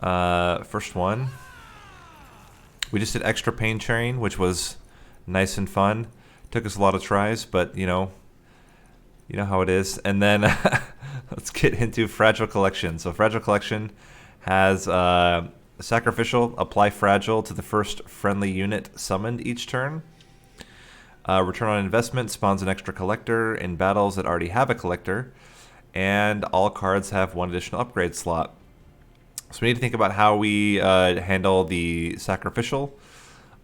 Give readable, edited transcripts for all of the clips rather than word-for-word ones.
First one. We just did extra pain sharing, which was nice and fun. Took us a lot of tries, but you know how it is. And then let's get into Fragile Collection. So Fragile Collection has Sacrificial, apply Fragile to the first friendly unit summoned each turn. Return on investment spawns an extra collector in battles that already have a collector. And all cards have one additional upgrade slot. So we need to think about how we handle the Sacrificial.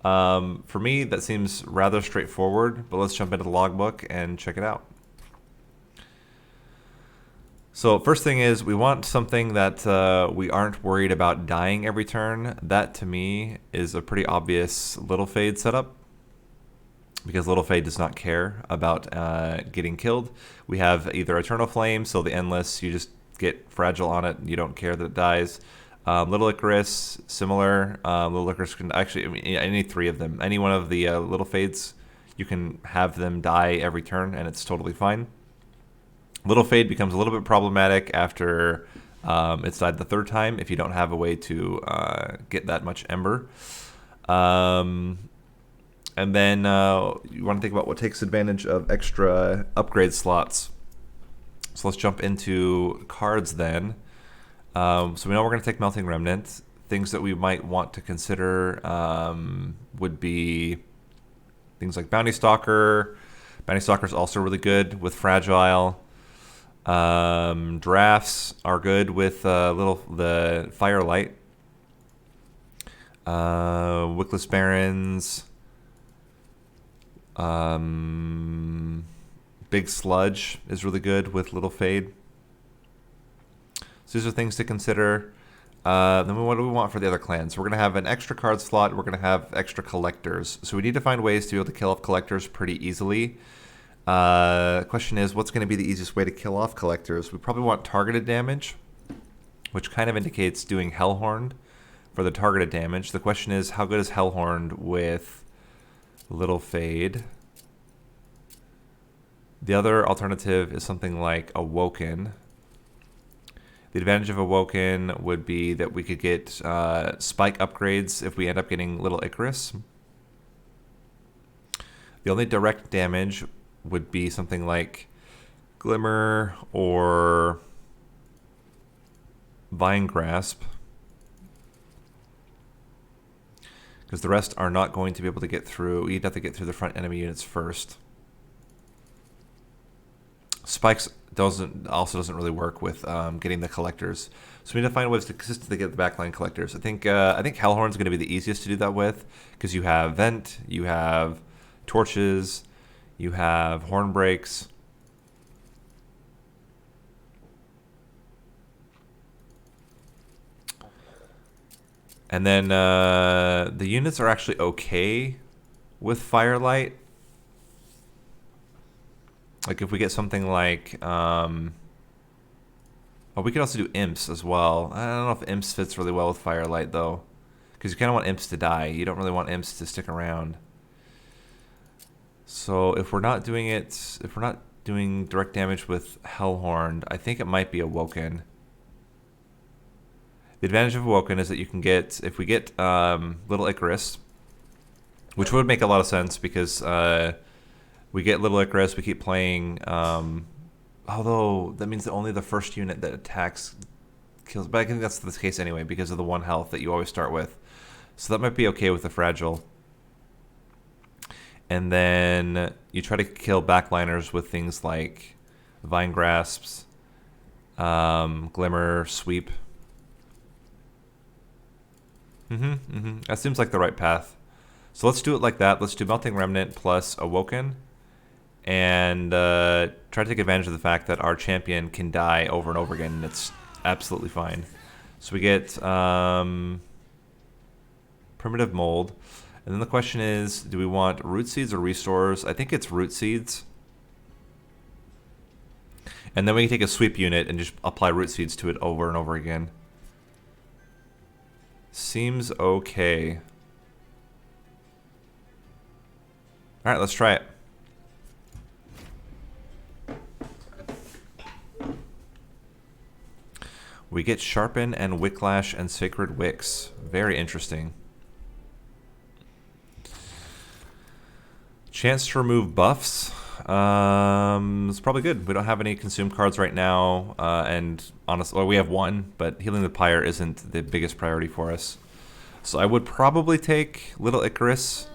For me, that seems rather straightforward, but let's jump into the logbook and check it out. So first thing is we want something that we aren't worried about dying every turn. That to me is a pretty obvious Little Fade setup, because Little Fade does not care about getting killed. We have either Eternal Flame, so the Endless, you just get Fragile on it, you don't care that it dies. Little Icarus, similar. Little Icarus can actually, I mean, any three of them, any one of the Little Fades, you can have them die every turn, and it's totally fine. Little Fade becomes a little bit problematic after it's died the third time if you don't have a way to get that much Ember. And then you want to think about what takes advantage of extra upgrade slots. So let's jump into cards then. So we know we're going to take Melting Remnant. Things that we might want to consider would be things like Bounty Stalker. Bounty Stalker is also really good with Fragile. Drafts are good with the Firelight. Wickless Barons. Big Sludge is really good with Little Fade. So these are things to consider. Then what do we want for the other clans? So we're going to have an extra card slot. We're going to have extra collectors. So we need to find ways to be able to kill off collectors pretty easily. Question is, what's going to be the easiest way to kill off collectors? We probably want targeted damage, which kind of indicates doing Hellhorned for the targeted damage. The question is, how good is Hellhorned with Little Fade? The other alternative is something like Awoken. The advantage of Awoken would be that we could get spike upgrades if we end up getting Little Icarus. The only direct damage would be something like Glimmer or Vine Grasp, because the rest are not going to be able to get through. You'd have to get through the front enemy units first. Spikes also doesn't really work with getting the collectors, so we need to find ways to consistently get the backline collectors. I think Hellhorn's going to be the easiest to do that with, because you have Vent, you have Torches, you have Horn Breaks. And then the units are actually okay with Firelight. Like if we get something like, oh, we could also do Imps as well. I don't know if Imps fits really well with Firelight though, because you kind of want Imps to die. You don't really want Imps to stick around. So if we're not doing it, if we're not doing direct damage with Hellhorned, I think it might be Awoken. The advantage of Awoken is that you can get, if we get Little Icarus, which would make a lot of sense because we get Little Icarus, we keep playing, although that means that only the first unit that attacks kills, but I think that's the case anyway because of the 1 health that you always start with. So that might be okay with the Fragile. And then you try to kill backliners with things like Vine Grasps, Glimmer, Sweep. That seems like the right path. So let's do it like that. Let's do Melting Remnant plus Awoken. And try to take advantage of the fact that our champion can die over and over again, and it's absolutely fine. So we get Primitive Mold. And then the question is, do we want Root Seeds or Restores? I think it's Root Seeds. And then we can take a Sweep unit and just apply Root Seeds to it over and over again. Seems okay. Alright, let's try it. We get Sharpen and Wicklash and Sacred Wicks. Very interesting. Chance to remove buffs. It's probably good. We don't have any consume cards right now, and honestly, well, we have one, but healing the pyre isn't the biggest priority for us. So I would probably take Little Icarus.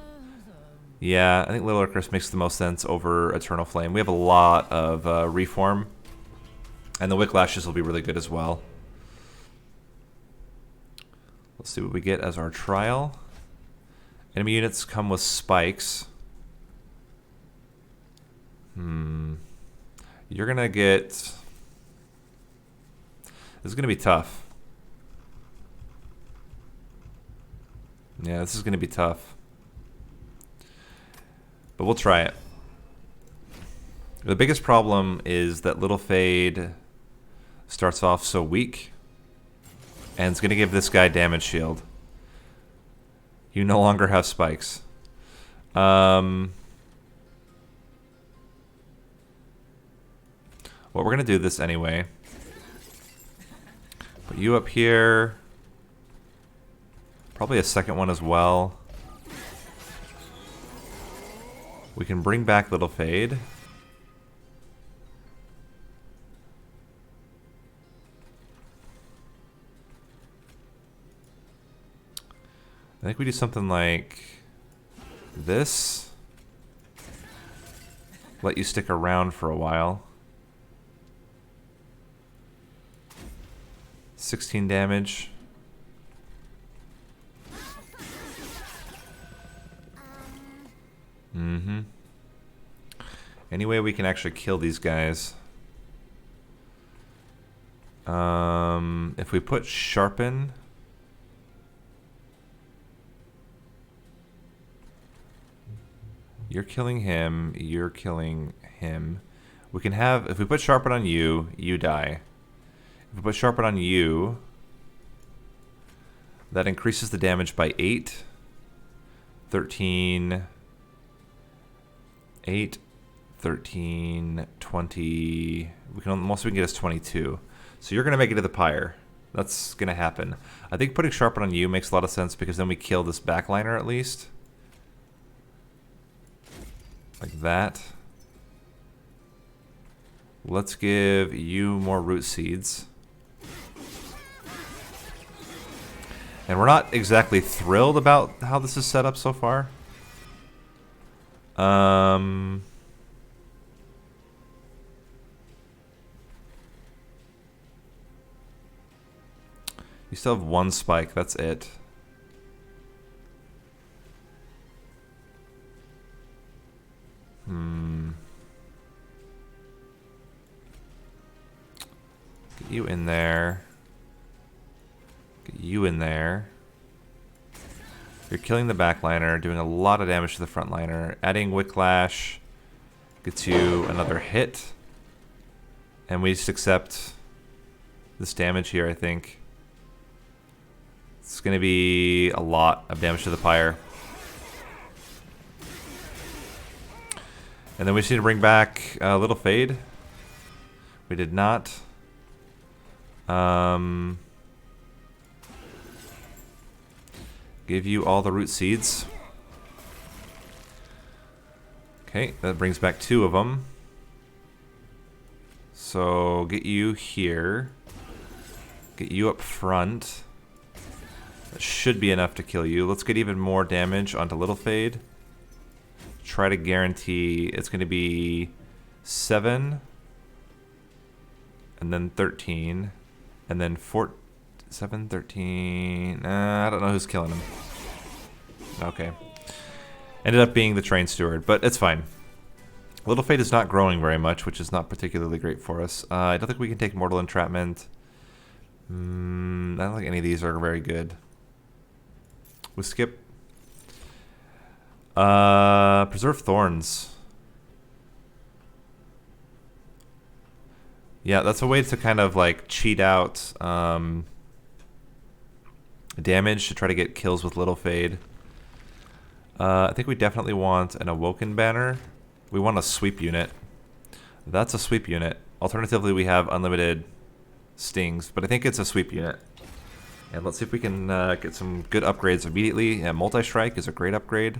Yeah, I think Little Icarus makes the most sense over Eternal Flame. We have a lot of reform, and the Wicklashes will be really good as well. Let's see what we get as our trial. Enemy units come with spikes. You're gonna get... This is gonna be tough. Yeah, this is gonna be tough. But we'll try it. The biggest problem is that Little Fade starts off so weak, and it's gonna give this guy damage shield. You no longer have spikes. Well, we're going to do this anyway. Put you up here. Probably a second one as well. We can bring back Little Fade. I think we do something like this. Let you stick around for a while. 16 damage. Any way we can actually kill these guys. If we put Sharpen. You're killing him. You're killing him. We can have, if we put Sharpen on you, you die. If we put Sharpen on you, that increases the damage by 8. 13. 8. 13. 20. Most we can get is 22. So you're going to make it to the pyre. That's going to happen. I think putting Sharpen on you makes a lot of sense because then we kill this backliner at least. Like that. Let's give you more root seeds. And we're not exactly thrilled about how this is set up so far. You still have one spike, that's it. Get you in there. Get you in there. You're killing the backliner, doing a lot of damage to the frontliner. Adding Wicklash gets you another hit. And we just accept this damage here, I think. It's going to be a lot of damage to the pyre. And then we just need to bring back Little Fade. We did not. Give you all the root seeds. Okay, that brings back 2 of them. So get you here. Get you up front. That should be enough to kill you. Let's get even more damage onto Little Fade. Try to guarantee it's going to be 7. And then 13. And then 7, 13. I don't know who's killing him. Okay. Ended up being the train steward, but it's fine. Little Fate is not growing very much, which is not particularly great for us. I don't think we can take Mortal Entrapment. I don't think any of these are very good. We skip. Preserve Thorns. Yeah, that's a way to kind of like cheat out damage to try to get kills with Little Fade. I think we definitely want an Awoken banner. We want a sweep unit. That's a sweep unit. Alternatively, we have unlimited stings, but I think it's a sweep unit. And let's see if we can get some good upgrades immediately. Yeah, multi-strike is a great upgrade.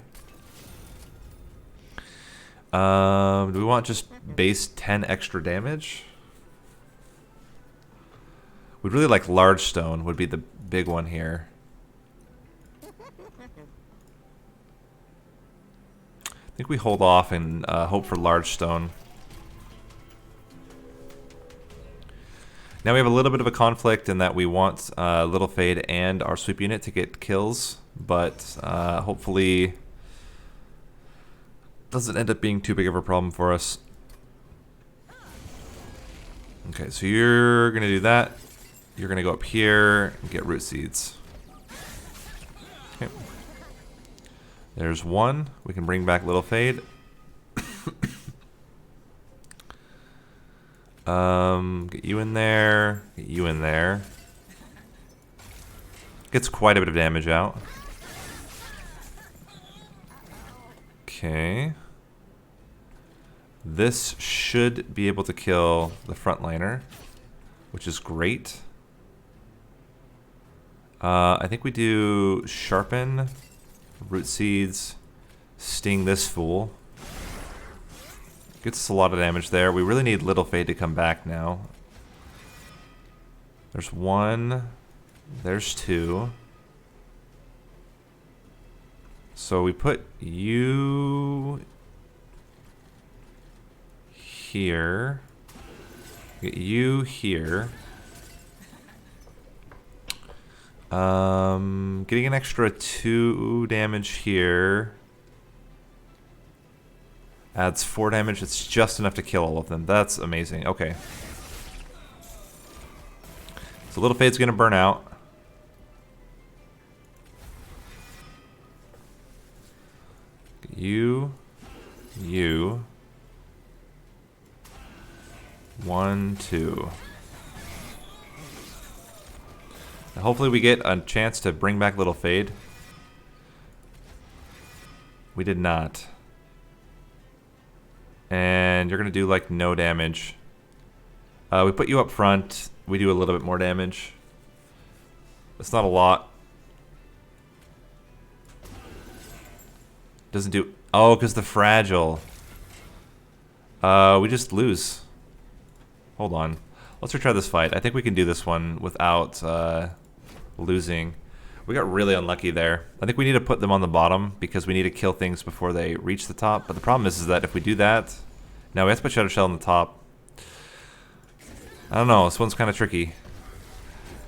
Do we want just base 10 extra damage? We'd really like large stone would be the big one here. I think we hold off and hope for large stone. Now we have a little bit of a conflict in that we want Little Fade and our sweep unit to get kills, but hopefully doesn't end up being too big of a problem for us. Okay, so you're going to do that. You're going to go up here and get root seeds. Okay. There's one. We can bring back Little Fade. Get you in there. Get you in there. Gets quite a bit of damage out. Okay. This should be able to kill the frontliner, which is great. I think we do sharpen, root seeds, sting this fool. Gets us a lot of damage there. We really need Little Fade to come back now. There's one. There's two. So we put you here. Get you here. Getting an extra 2 damage here. Adds 4 damage. It's just enough to kill all of them. That's amazing. Okay. So Little Fade's gonna burn out. You. 1, 2. Now hopefully we get a chance to bring back Little Fade. We did not. And you're gonna do like no damage. We put you up front. We do a little bit more damage. It's not a lot. Doesn't do... Oh, because the fragile. We just lose. Hold on. Let's retry this fight. I think we can do this one without losing. We got really unlucky there. I think we need to put them on the bottom because we need to kill things before they reach the top. But the problem is that if we do that... Now we have to put Shadow Shell on the top. I don't know. This one's kind of tricky.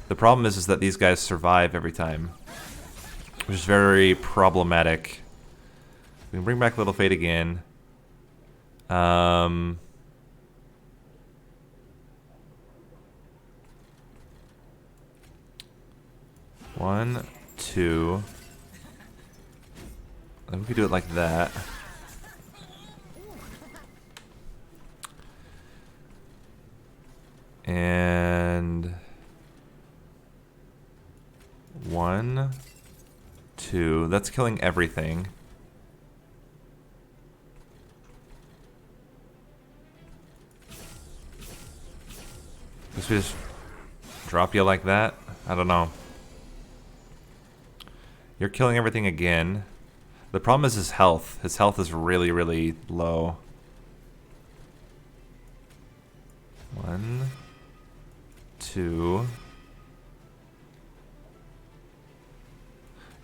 The problem is that these guys survive every time, which is very problematic. We can bring back Little Fade again. 1, 2. Then we could do it like that. And 1, 2. That's killing everything. Guess we just drop you like that? I don't know. You're killing everything again. The problem is his health. His health is really, really low. 1, 2.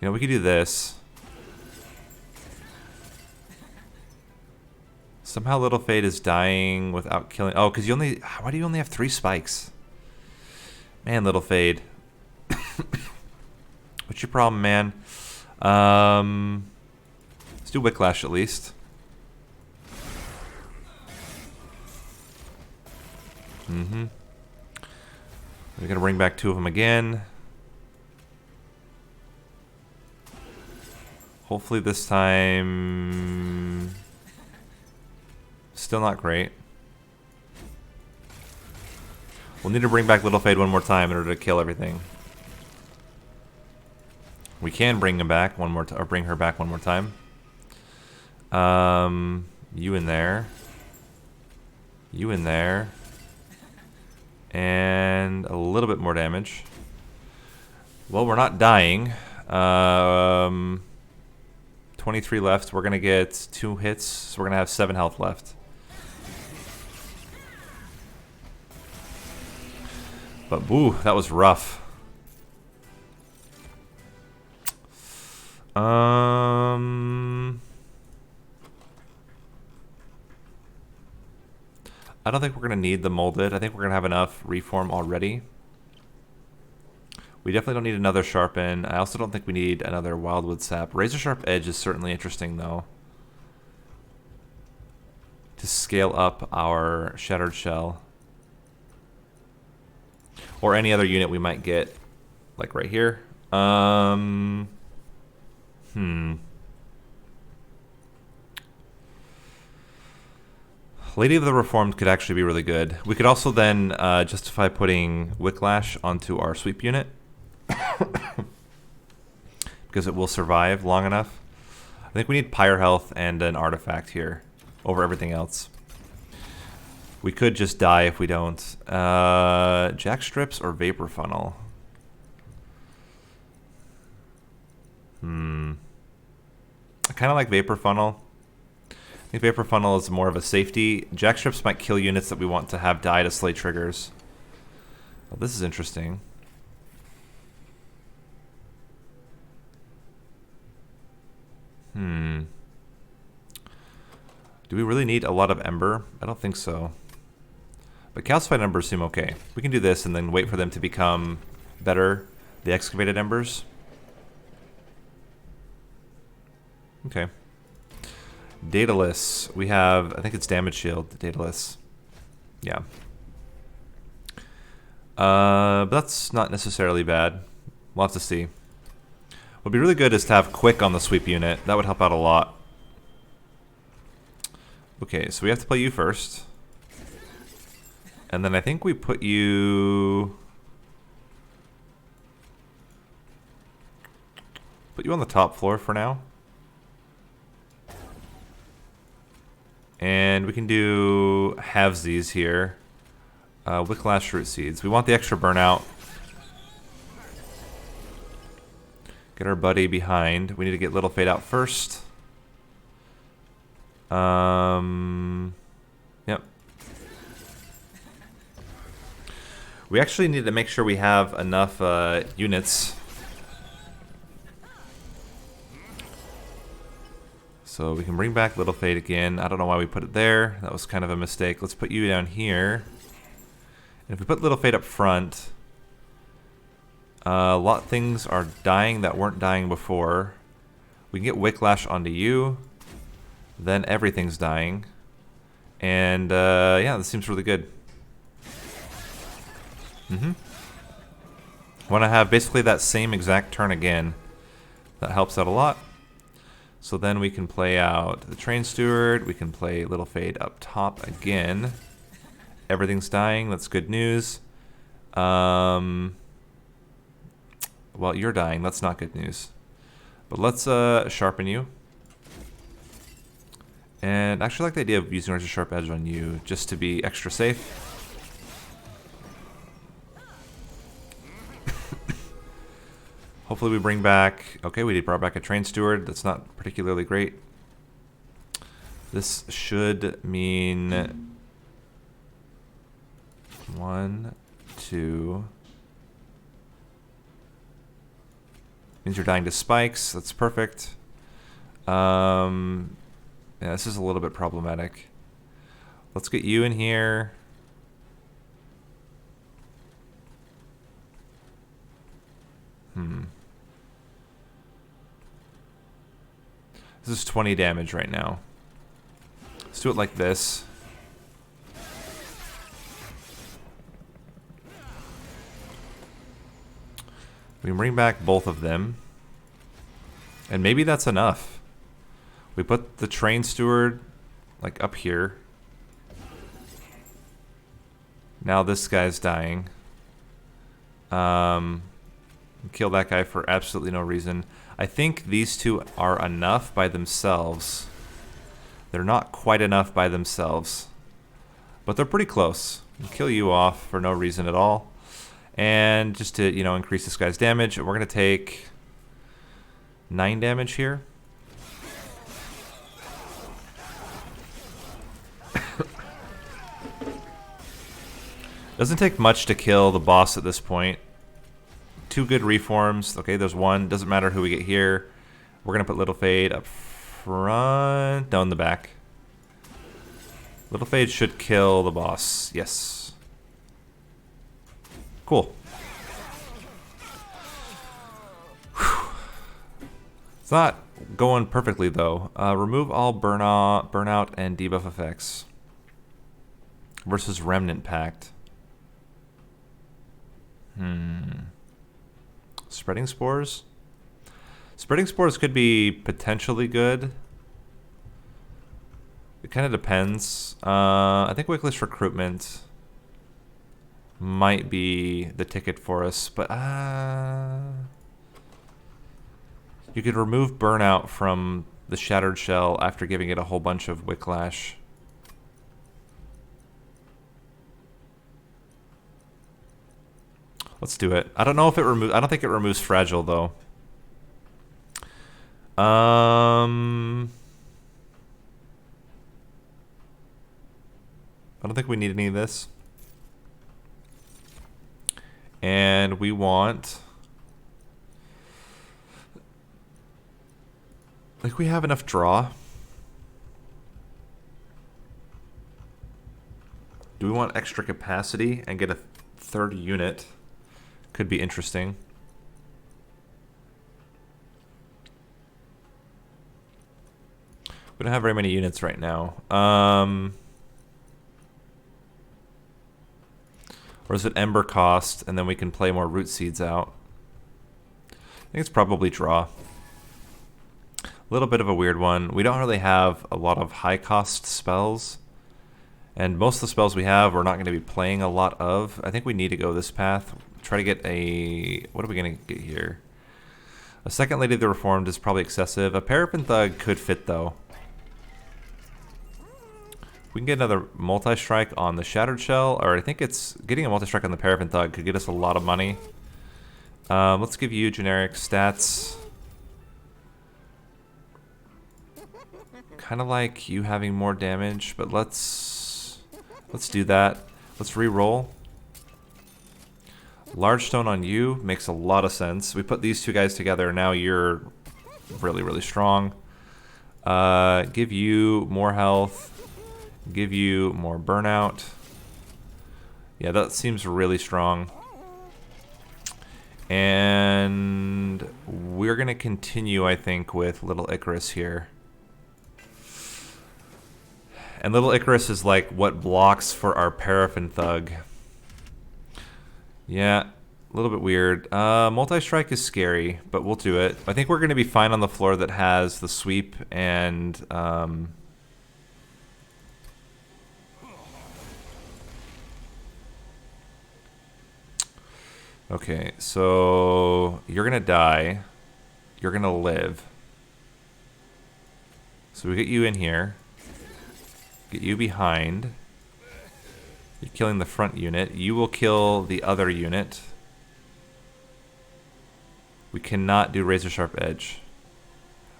You know, we could do this. Somehow Little Fade is dying without killing... Oh, because you only... Why do you only have 3 spikes? Man, Little Fade. What's your problem, man? Let's do Wicklash at least. We're gonna bring back 2 of them again. Hopefully this time... Still not great. We'll need to bring back Little Fade one more time in order to kill everything. We can bring him back one more or bring her back one more time. You in there. You in there. And a little bit more damage. Well, we're not dying. 23 left. We're going to get 2 hits, so we're going to have 7 health left. But, woo, that was rough. I don't think we're going to need the molded. I think we're going to have enough reform already. We definitely don't need another sharpen. I also don't think we need another wildwood sap. Razor sharp edge is certainly interesting though, to scale up our shattered shell, or any other unit we might get, like right here. Lady of the Reformed could actually be really good. We could also then justify putting Wicklash onto our sweep unit. Because it will survive long enough. I think we need Pyre Health and an artifact here over everything else. We could just die if we don't. Jack Strips or Vapor Funnel? I kind of like Vapor Funnel. I think Vapor Funnel is more of a safety. Jack Strips might kill units that we want to have die to slay triggers. Well, this is interesting. Do we really need a lot of Ember? I don't think so. But calcified Embers seem okay. We can do this and then wait for them to become better, the excavated Embers. Okay. Daedalus. We have, I think it's Damage Shield, Daedalus. Yeah. But that's not necessarily bad. We'll have to see. What would be really good is to have Quick on the sweep unit. That would help out a lot. Okay, so we have to play you first. And then I think we put you... Put you on the top floor for now. And we can do halvesies here. Wicklash Root Seeds. We want the extra burnout. Get our buddy behind. We need to get Little Fade out first. Yep. We actually need to make sure we have enough units. So we can bring back Little Fade again. I don't know why we put it there. That was kind of a mistake. Let's put you down here. And if we put Little Fade up front, a lot of things are dying that weren't dying before. We can get Wicklash onto you. Then everything's dying. And yeah, this seems really good. Want to have basically that same exact turn again. That helps out a lot. So then we can play out the Train Steward. We can play Little Fade up top again. Everything's dying. That's good news. Well, you're dying. That's not good news. But let's sharpen you. And I actually like the idea of using Razor Sharp Edge on you, just to be extra safe. Hopefully we bring back... Okay, we brought back a Train Steward. That's not particularly great. This should mean... 1, 2... Means you're dying to spikes. That's perfect. Yeah, this is a little bit problematic. Let's get you in here. This is 20 damage right now. Let's do it like this. We can bring back both of them. And maybe that's enough. We put the Train Steward like up here. Now this guy's dying. Kill that guy for absolutely no reason. I think these two are enough by themselves. They're not quite enough by themselves. But they're pretty close. Kill you off for no reason at all. And just to, you know, increase this guy's damage, we're going to take 9 damage here. Doesn't take much to kill the boss at this point. 2 good reforms. Okay, there's 1. Doesn't matter who we get here. We're going to put Little Fade up front. No, in the back. Little Fade should kill the boss. Yes. Cool. Whew. It's not going perfectly, though. Remove all burnout, and debuff effects. Versus Remnant Pact. Spreading Spores? Spreading Spores could be potentially good. It kind of depends. I think Wickless Recruitment might be the ticket for us, but you could remove Burnout from the Shattered Shell after giving it a whole bunch of Wicklash. Let's do it. I don't know if it removes. I don't think it removes Fragile though. I don't think we need any of this. And we want... like we have enough draw. Do we want extra capacity and get a 3rd unit? Could be interesting. We don't have very many units right now. Or is it Ember cost, and then we can play more Root Seeds out? I think it's probably draw. A little bit of a weird one. We don't really have a lot of high cost spells. And most of the spells we have, we're not going to be playing a lot of. I think we need to go this path. Try to get a... what are we going to get here? A Second Lady of the Reformed is probably excessive. A Paraffin Thug could fit, though. We can get another multi-strike on the Shattered Shell, or I think it's... getting a multi-strike on the Paraffin Thug could get us a lot of money. Let's give you generic stats. Kind of like you having more damage, but let's do that. Let's re-roll. Large Stone on you makes a lot of sense. We put these 2 guys together, now you're really, really strong. Give you more health. Give you more burnout. Yeah, that seems really strong. And we're going to continue, I think, with Little Icarus here. And Little Icarus is like what blocks for our Paraffin Thug. Yeah, a little bit weird. Multi-strike is scary, but we'll do it. I think we're going to be fine on the floor that has the sweep and... okay, so you're going to die. You're going to live. So we get you in here. Get you behind. You're killing the front unit. You will kill the other unit. We cannot do Razor Sharp Edge.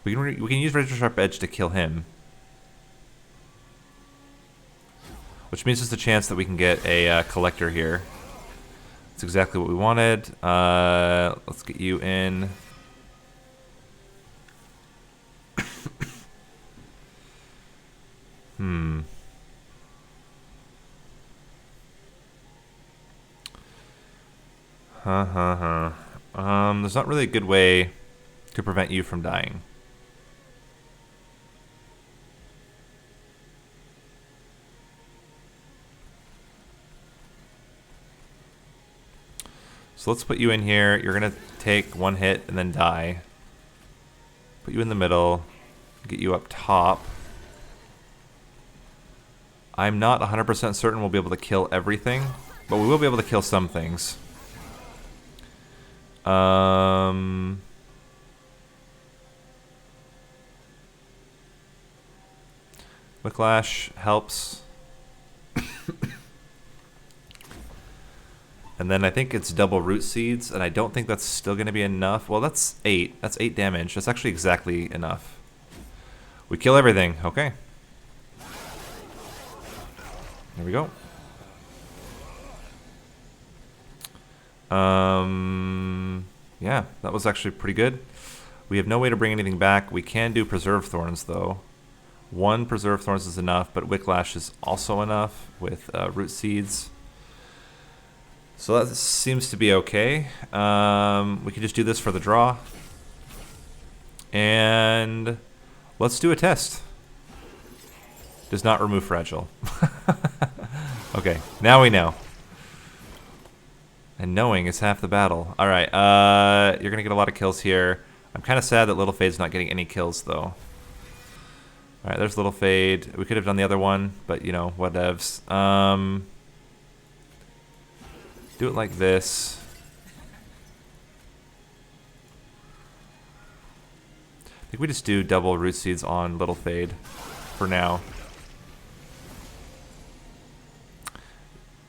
We can use Razor Sharp Edge to kill him. Which means there's a chance that we can get a collector here. That's exactly what we wanted. Let's get you in. There's not really a good way to prevent you from dying. So let's put you in here. You're gonna take 1 hit and then die. Put you in the middle. Get you up top. I'm not 100% certain we'll be able to kill everything, but we will be able to kill some things. Wicklash helps. And then I think it's double root seeds, and I don't think that's still going to be enough. Well, that's 8. That's 8 damage. That's actually exactly enough. We kill everything. Okay. There we go. Yeah, that was actually pretty good. We have no way to bring anything back. We can do Preserve Thorns, though. 1 Preserve Thorns is enough, but Wicklash is also enough with Root Seeds. So that seems to be okay. We can just do this for the draw. And let's do a test. Does not remove Fragile. Okay, now we know. And knowing is half the battle. Alright, you're going to get a lot of kills here. I'm kind of sad that Little Fade's not getting any kills, though. Alright, there's Little Fade. We could have done the other one, but, you know, whatevs. Do it like this. I think we just do double Root Seeds on Little Fade for now.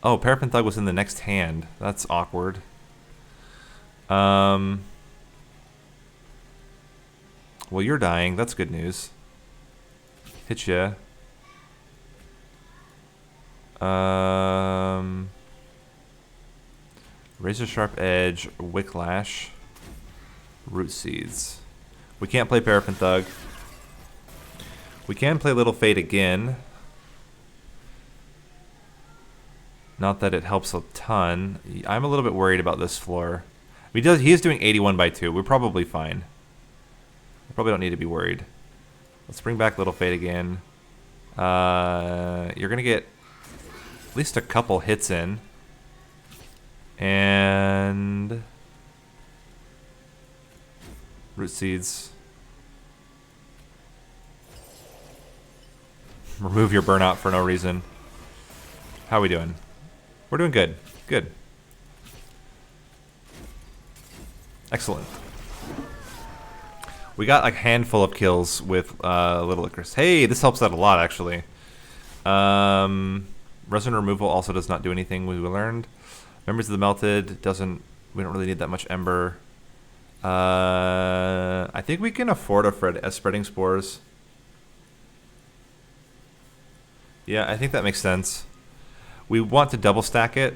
Oh, Paraffin Thug was in the next hand. That's awkward. Well, you're dying. That's good news. Hit ya. Razor Sharp Edge, Wicklash, Root Seeds. We can't play Paraffin Thug. We can play Little Fade again. Not that it helps a ton. I'm a little bit worried about this floor. He is doing 81 by 2. We're probably fine. We probably don't need to be worried. Let's bring back Little Fade again. You're going to get at least a couple hits in. And Root Seeds. Remove your burnout for no reason. How are we doing? We're doing good. Good. Excellent. We got a handful of kills with Little Icarus. Hey, this helps out a lot, actually. Resin removal also does not do anything, we learned. Members of the Melted doesn't... We don't really need that much Ember. I think we can afford a Spreading Spores. Yeah, I think that makes sense. We want to double stack it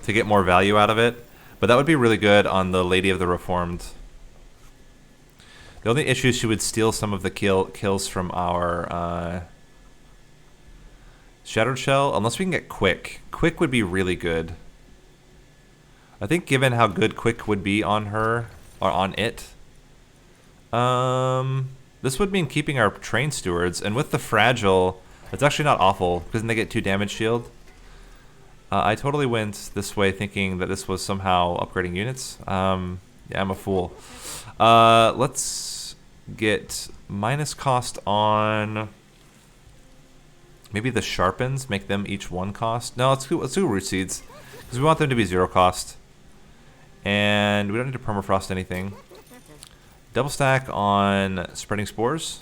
to get more value out of it, but that would be really good on the Lady of the Reformed. The only issue is she would steal some of the kills from our Shattered Shell, unless we can get Quick. Quick would be really good. I think given how good Quick would be on her, or on it, this would mean keeping our Train Stewards, and with the Fragile... It's actually not awful, because then they get 2 damage shield. I totally went this way thinking that this was somehow upgrading units. Yeah, I'm a fool. Let's get minus cost on... Maybe the Sharpens, make them each 1 cost. No, let's do Root Seeds, because we want them to be 0 cost. And we don't need to permafrost anything. Double stack on Spreading Spores.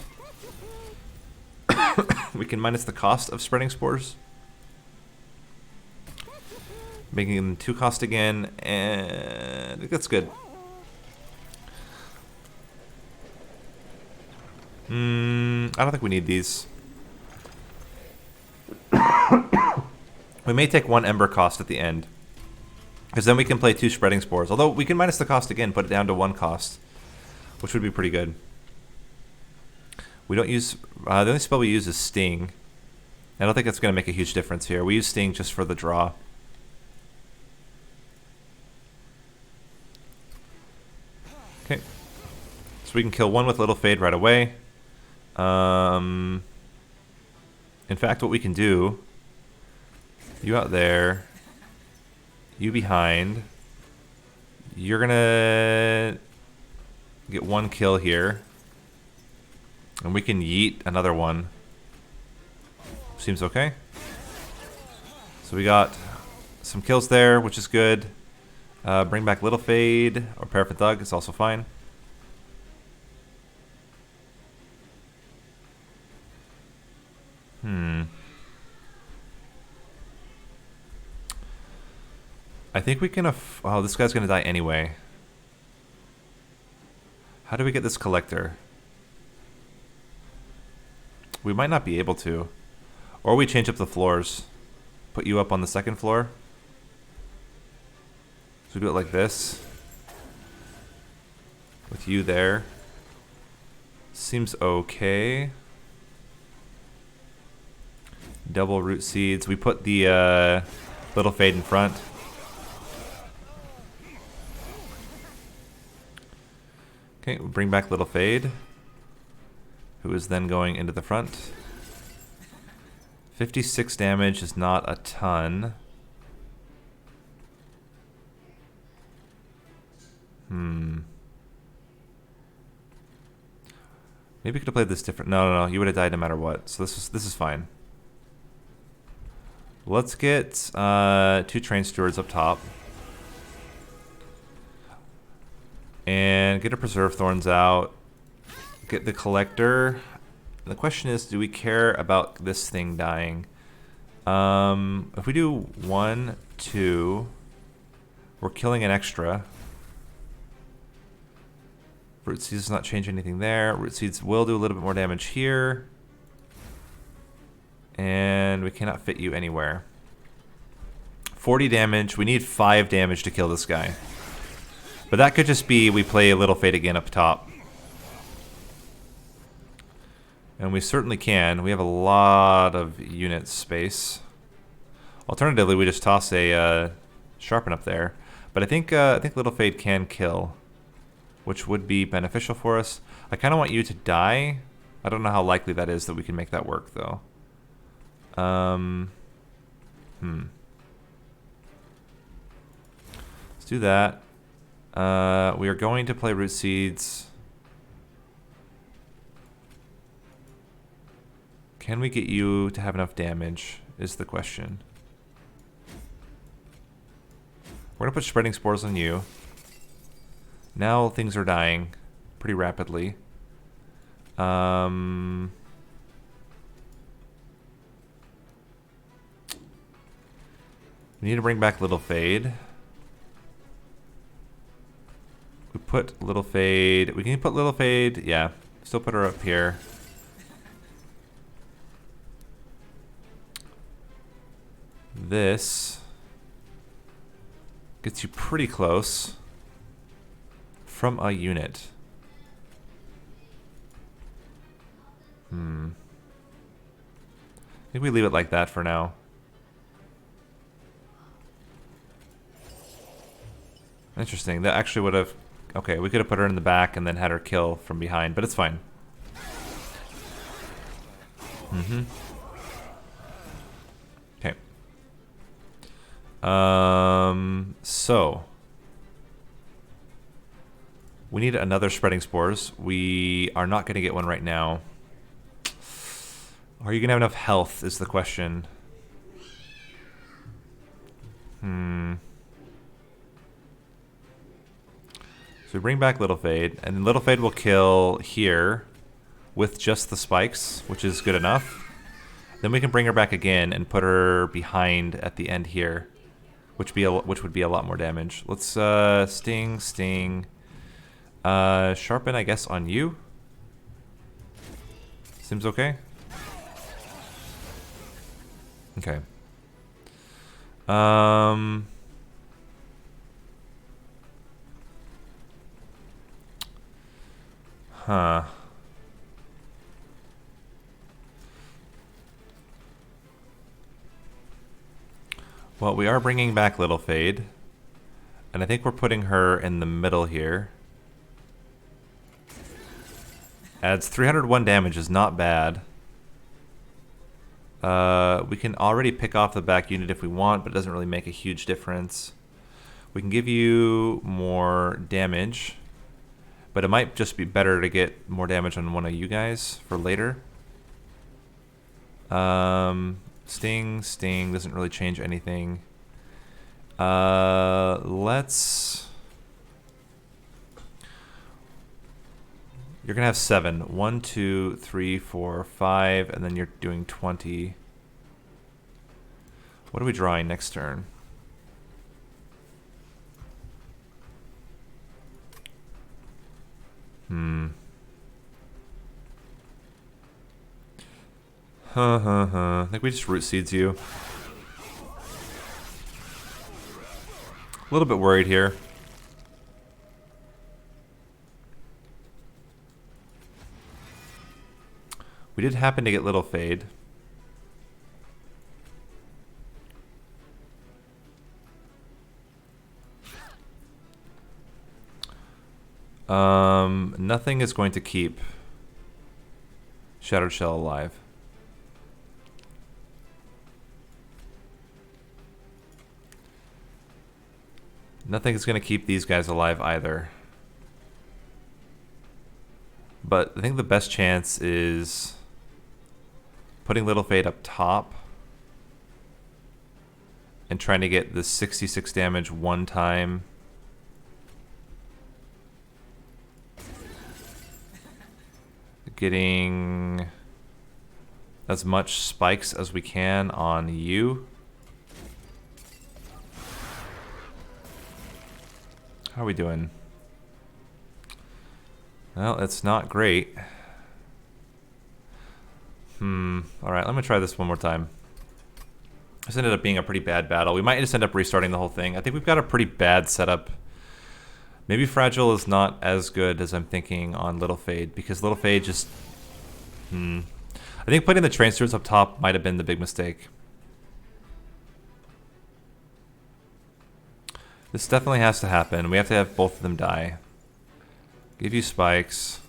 We can minus the cost of Spreading Spores, making them 2 cost again, and I think that's good. I don't think we need these. We may take 1 Ember cost at the end, because then we can play 2 Spreading Spores. Although we can minus the cost again, put it down to 1 cost, which would be pretty good. We don't use... the only spell we use is Sting. I don't think that's going to make a huge difference here. We use Sting just for the draw. Okay. So we can kill 1 with Little Fade right away. In fact, what we can do... You out there. You behind. You're going to get 1 kill here. And we can yeet another one. Seems okay. So we got some kills there, which is good. Bring back Little Fade or Paraffin Thug is also fine. I think we can... oh, this guy's gonna die anyway. How do we get this collector? We might not be able to. Or we change up the floors. Put you up on the second floor. So we do it like this. With you there. Seems okay. Double root seeds. We put the little fade in front. Okay, we'll bring back little fade, who is then going into the front. 56 damage is not a ton. Maybe we could have played this different. No, you would have died no matter what. So this is fine. Let's get 2 train stewards up top. And get a preserve thorns out. Get the collector. The question is, do we care about this thing dying? If we do 1, 2, we're killing an extra. Root seeds does not change anything there. Root seeds will do a little bit more damage here. And we cannot fit you anywhere. 40 damage. We need 5 damage to kill this guy. But that could just be we play a little fade again up top. And we certainly can. We have a lot of unit space. Alternatively, we just toss a sharpen up there. But I think little fade can kill, which would be beneficial for us. I kind of want you to die. I don't know how likely that is that we can make that work, though. Let's do that. We are going to play root seeds. Can we get you to have enough damage is the question. We're going to put spreading spores on you. Now things are dying pretty rapidly. We need to bring back Little Fade. We put Little Fade. We can put Little Fade. Yeah, still put her up here. This gets you pretty close from a unit. I think we leave it like that for now. Interesting. That actually would have... Okay, we could have put her in the back and then had her kill from behind, but it's fine. Okay. So... we need another spreading spores. We are not going to get one right now. Are you going to have enough health is the question. So we bring back Little Fade, and Little Fade will kill here with just the spikes, which is good enough. Then we can bring her back again and put her behind at the end here, which would be a lot more damage. Let's sting. Sharpen, I guess, on you. Seems okay. Okay. Well, we are bringing back Little Fade, and I think we're putting her in the middle here. Adds 301 damage, is not bad. We can already pick off the back unit if we want, but it doesn't really make a huge difference. We can give you more damage, but it might just be better to get more damage on one of you guys for later. Sting doesn't really change anything. Let's... You're gonna have 7. 1, 2, 3, 4, 5, and then you're doing 20. What are we drawing next turn? I think we just root seeds you. A little bit worried here. We did happen to get Little Fade. Nothing is going to keep Shattered Shell alive. Nothing is going to keep these guys alive either. But I think the best chance is putting Little Fade up top and trying to get the 66 damage one time. Getting as much spikes as we can on you. How are we doing? Well, it's not great. Alright, let me try this one more time. This ended up being a pretty bad battle. We might just end up restarting the whole thing. I think we've got a pretty bad setup. Maybe Fragile is not as good as I'm thinking on Little Fade, because Little Fade just... I think putting the Train Stewards up top might have been the big mistake. This definitely has to happen. We have to have both of them die. Give you spikes.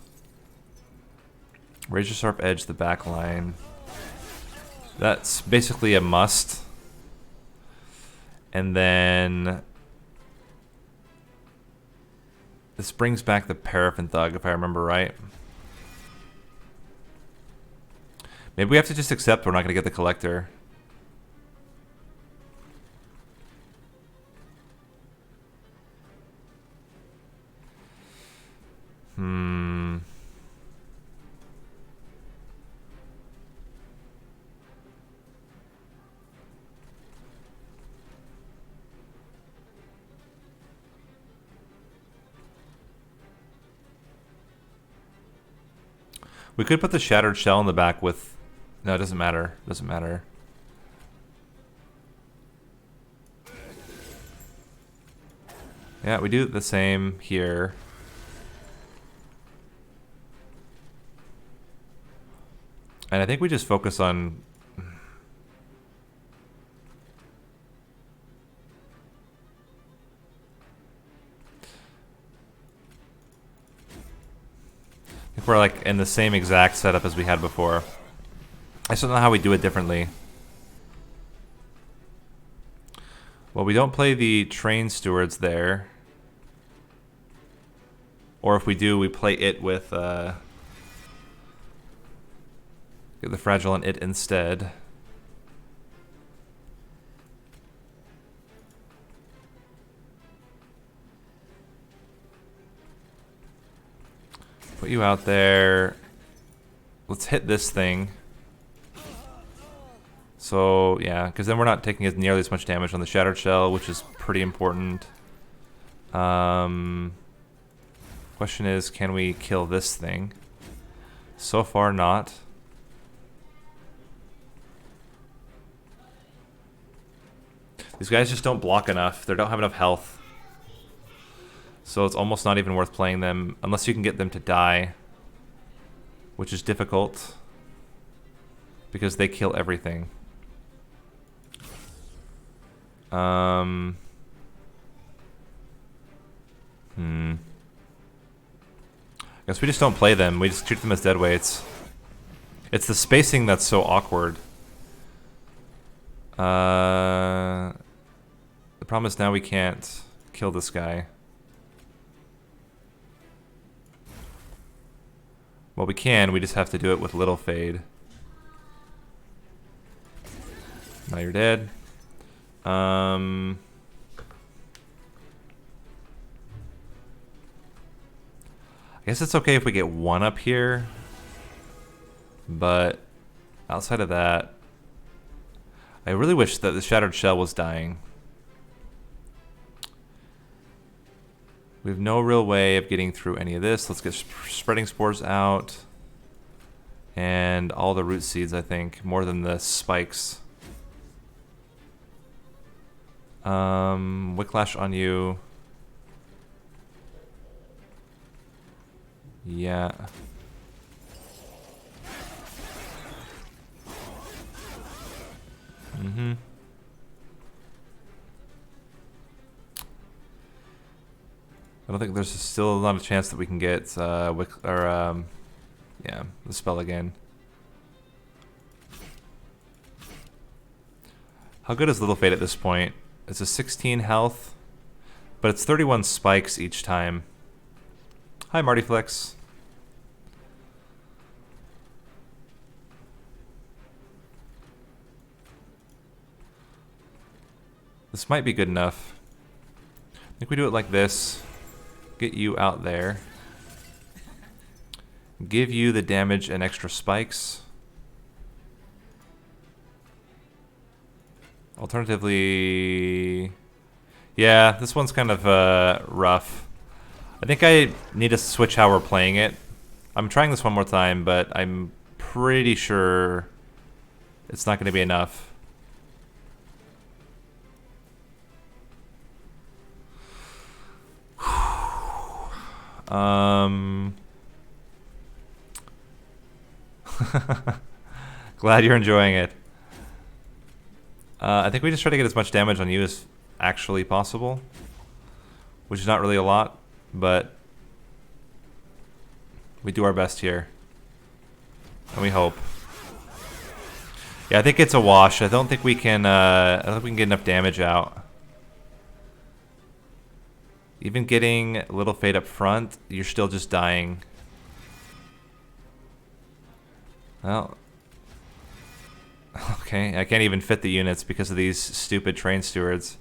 Razor Sharp Edge the back line. That's basically a must. And then... this brings back the Paraffin Thug, if I remember right. Maybe we have to just accept we're not going to get the Collector. We could put the Shattered Shell in the back with... no, it doesn't matter. Doesn't matter. Yeah, we do the same here. And I think we just focus on... I think we're like in the same exact setup as we had before. I just don't know how we do it differently. Well, we don't play the Train Stewards there. Or if we do, we play it with get the Fragile and it instead. Put you out there. Let's hit this thing. So, yeah, because then we're not taking nearly as much damage on the Shattered Shell, which is pretty important. Question is, can we kill this thing? So far, not. These guys just don't block enough. They don't have enough health. So it's almost not even worth playing them unless you can get them to die, which is difficult because they kill everything. I guess we just don't play them. We just treat them as dead weights. It's the spacing that's so awkward. The problem is now we can't kill this guy. Well, we can. We just have to do it with Little Fade. Now you're dead. I guess it's okay if we get one up here. But outside of that, I really wish that the Shattered Shell was dying. We have no real way of getting through any of this. Let's get Spreading Spores out. And all the root seeds, I think, more than the spikes. Wicklash on you. Yeah. Mm-hmm. I don't think there's still a lot of chance that we can get yeah, the spell again. How good is Little Fate at this point? It's a 16 health, but it's 31 spikes each time. Hi, Marty Flex. This might be good enough. I think we do it like this. Get you out there. Give you the damage and extra spikes. Alternatively... yeah, this one's kind of rough. I think I need to switch how we're playing it. I'm trying this one more time, but I'm pretty sure it's not going to be enough. Glad you're enjoying it. I think we just try to get as much damage on you as actually possible, which is not really a lot, but we do our best here, and we hope. Yeah, I think it's a wash. I don't think we can. I don't think we can get enough damage out. Even getting Little Fate up front, you're still just dying. Well, okay, I can't even fit the units because of these stupid train stewards.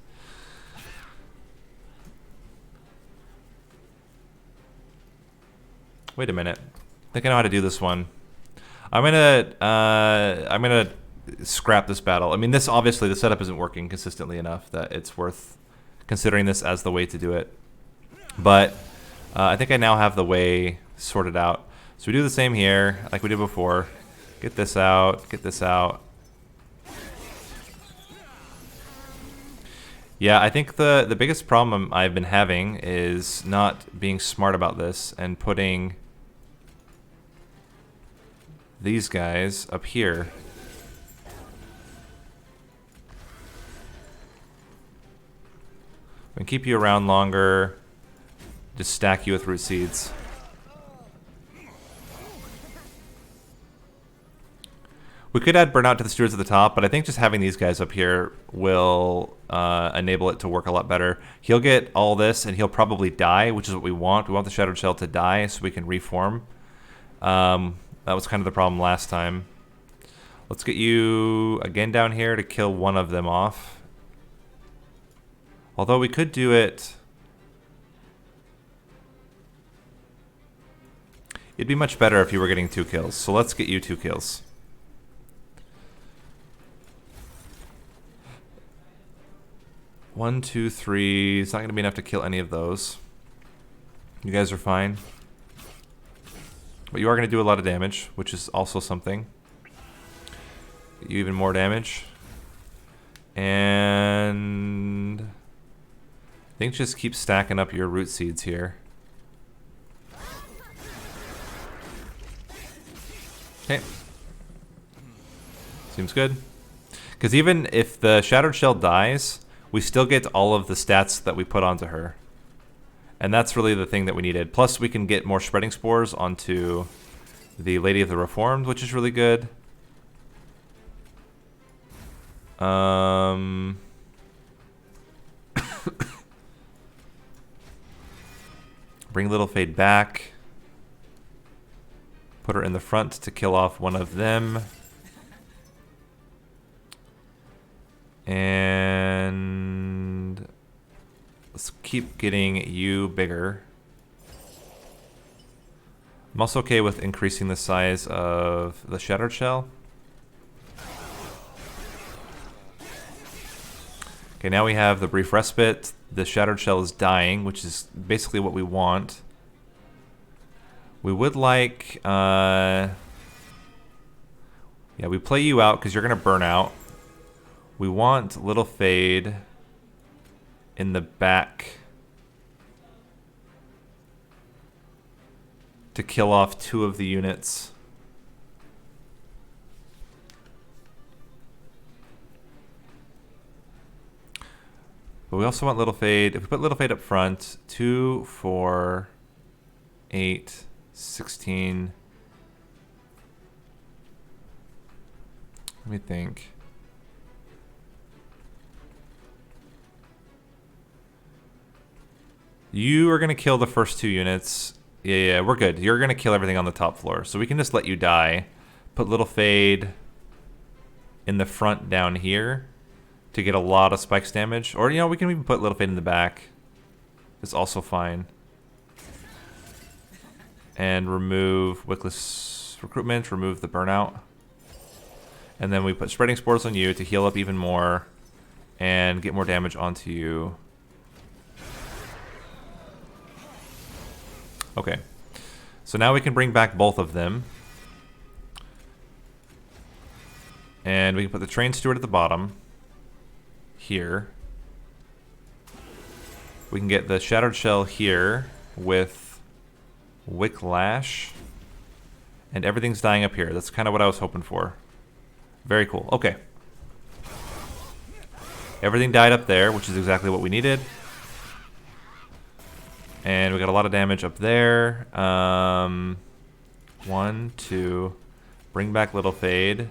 Wait a minute. I think I know how to do this one. I'm gonna scrap this battle. I mean, this obviously the setup isn't working consistently enough that it's worth considering this as the way to do it. But I think I now have the way sorted out. So we do the same here, like we did before. Get this out, get this out. Yeah, I think the biggest problem I've been having is not being smart about this and putting these guys up here. And keep you around longer. Just stack you with root seeds. We could add burnout to the stewards at the top, but I think just having these guys up here will enable it to work a lot better. He'll get all this, and he'll probably die, which is what we want. We want the Shattered Shell to die so we can reform. That was kind of the problem last time. Let's get you again down here to kill one of them off. Although we could do it... it'd be much better if you were getting 2 kills. So let's get you 2 kills. One, two, three. It's not going to be enough to kill any of those. You guys are fine. But you are going to do a lot of damage, which is also something. Get you even more damage. And... I think just keep stacking up your root seeds here. Okay. Seems good. Because even if the Shattered Shell dies, we still get all of the stats that we put onto her. And that's really the thing that we needed. Plus, we can get more Spreading Spores onto the Lady of the Reformed, which is really good. Bring Little Fade back. Put her in the front to kill off one of them. And let's keep getting you bigger. I'm also okay with increasing the size of the Shattered Shell. Okay, now we have the Brief Respite. The Shattered Shell is dying, which is basically what we want. We would like... Yeah, we play you out because you're going to burn out. We want Little Fade in the back to kill off 2 of the units. But we also want Little Fade. If we put Little Fade up front, 2, 4, 8, 16. Let me think. You are going to kill the first 2 units. Yeah, we're good. You're going to kill everything on the top floor. So we can just let you die. Put Little Fade in the front down here to get a lot of spikes damage. Or, you know, we can even put Little Fade in the back. It's also fine. And remove Wickless Recruitment, remove the Burnout. And then we put Spreading Spores on you to heal up even more and get more damage onto you. Okay. So now we can bring back both of them. And we can put the Train Steward at the bottom. Here. We can get the Shattered Shell here with Wicklash. And everything's dying up here. That's kind of what I was hoping for. Very cool. Okay. Everything died up there, which is exactly what we needed. And we got a lot of damage up there. 1, 2. Bring back Little Fade. Did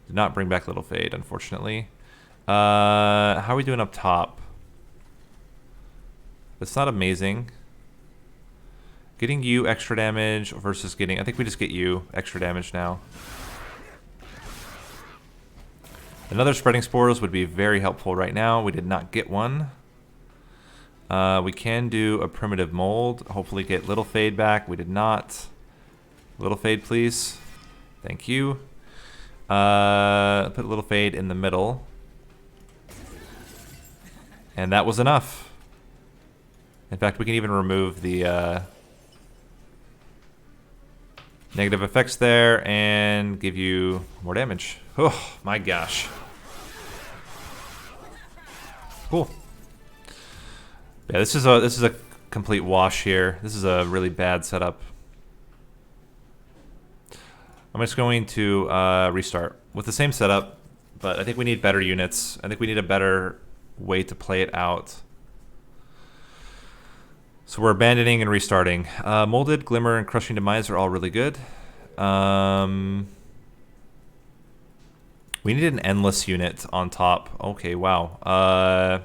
not bring back Little Fade, unfortunately. How are we doing up top? That's not amazing. Getting you extra damage versus getting... I think we just get you extra damage now. Another Spreading Spores would be very helpful right now. We did not get one. We can do a Primitive Mold. Hopefully get Little Fade back. We did not. Little Fade, please. Thank you. Put Little Fade in the middle. And that was enough. In fact, we can even remove the negative effects there and give you more damage. Oh my gosh. Cool. Yeah, this is a complete wash here. This is a really bad setup. I'm just going to restart with the same setup, but I think we need better units. I think we need a better way to play it out. So we're abandoning and restarting. Molded, Glimmer, and Crushing Demise are all really good. We need an endless unit on top. Okay, wow. I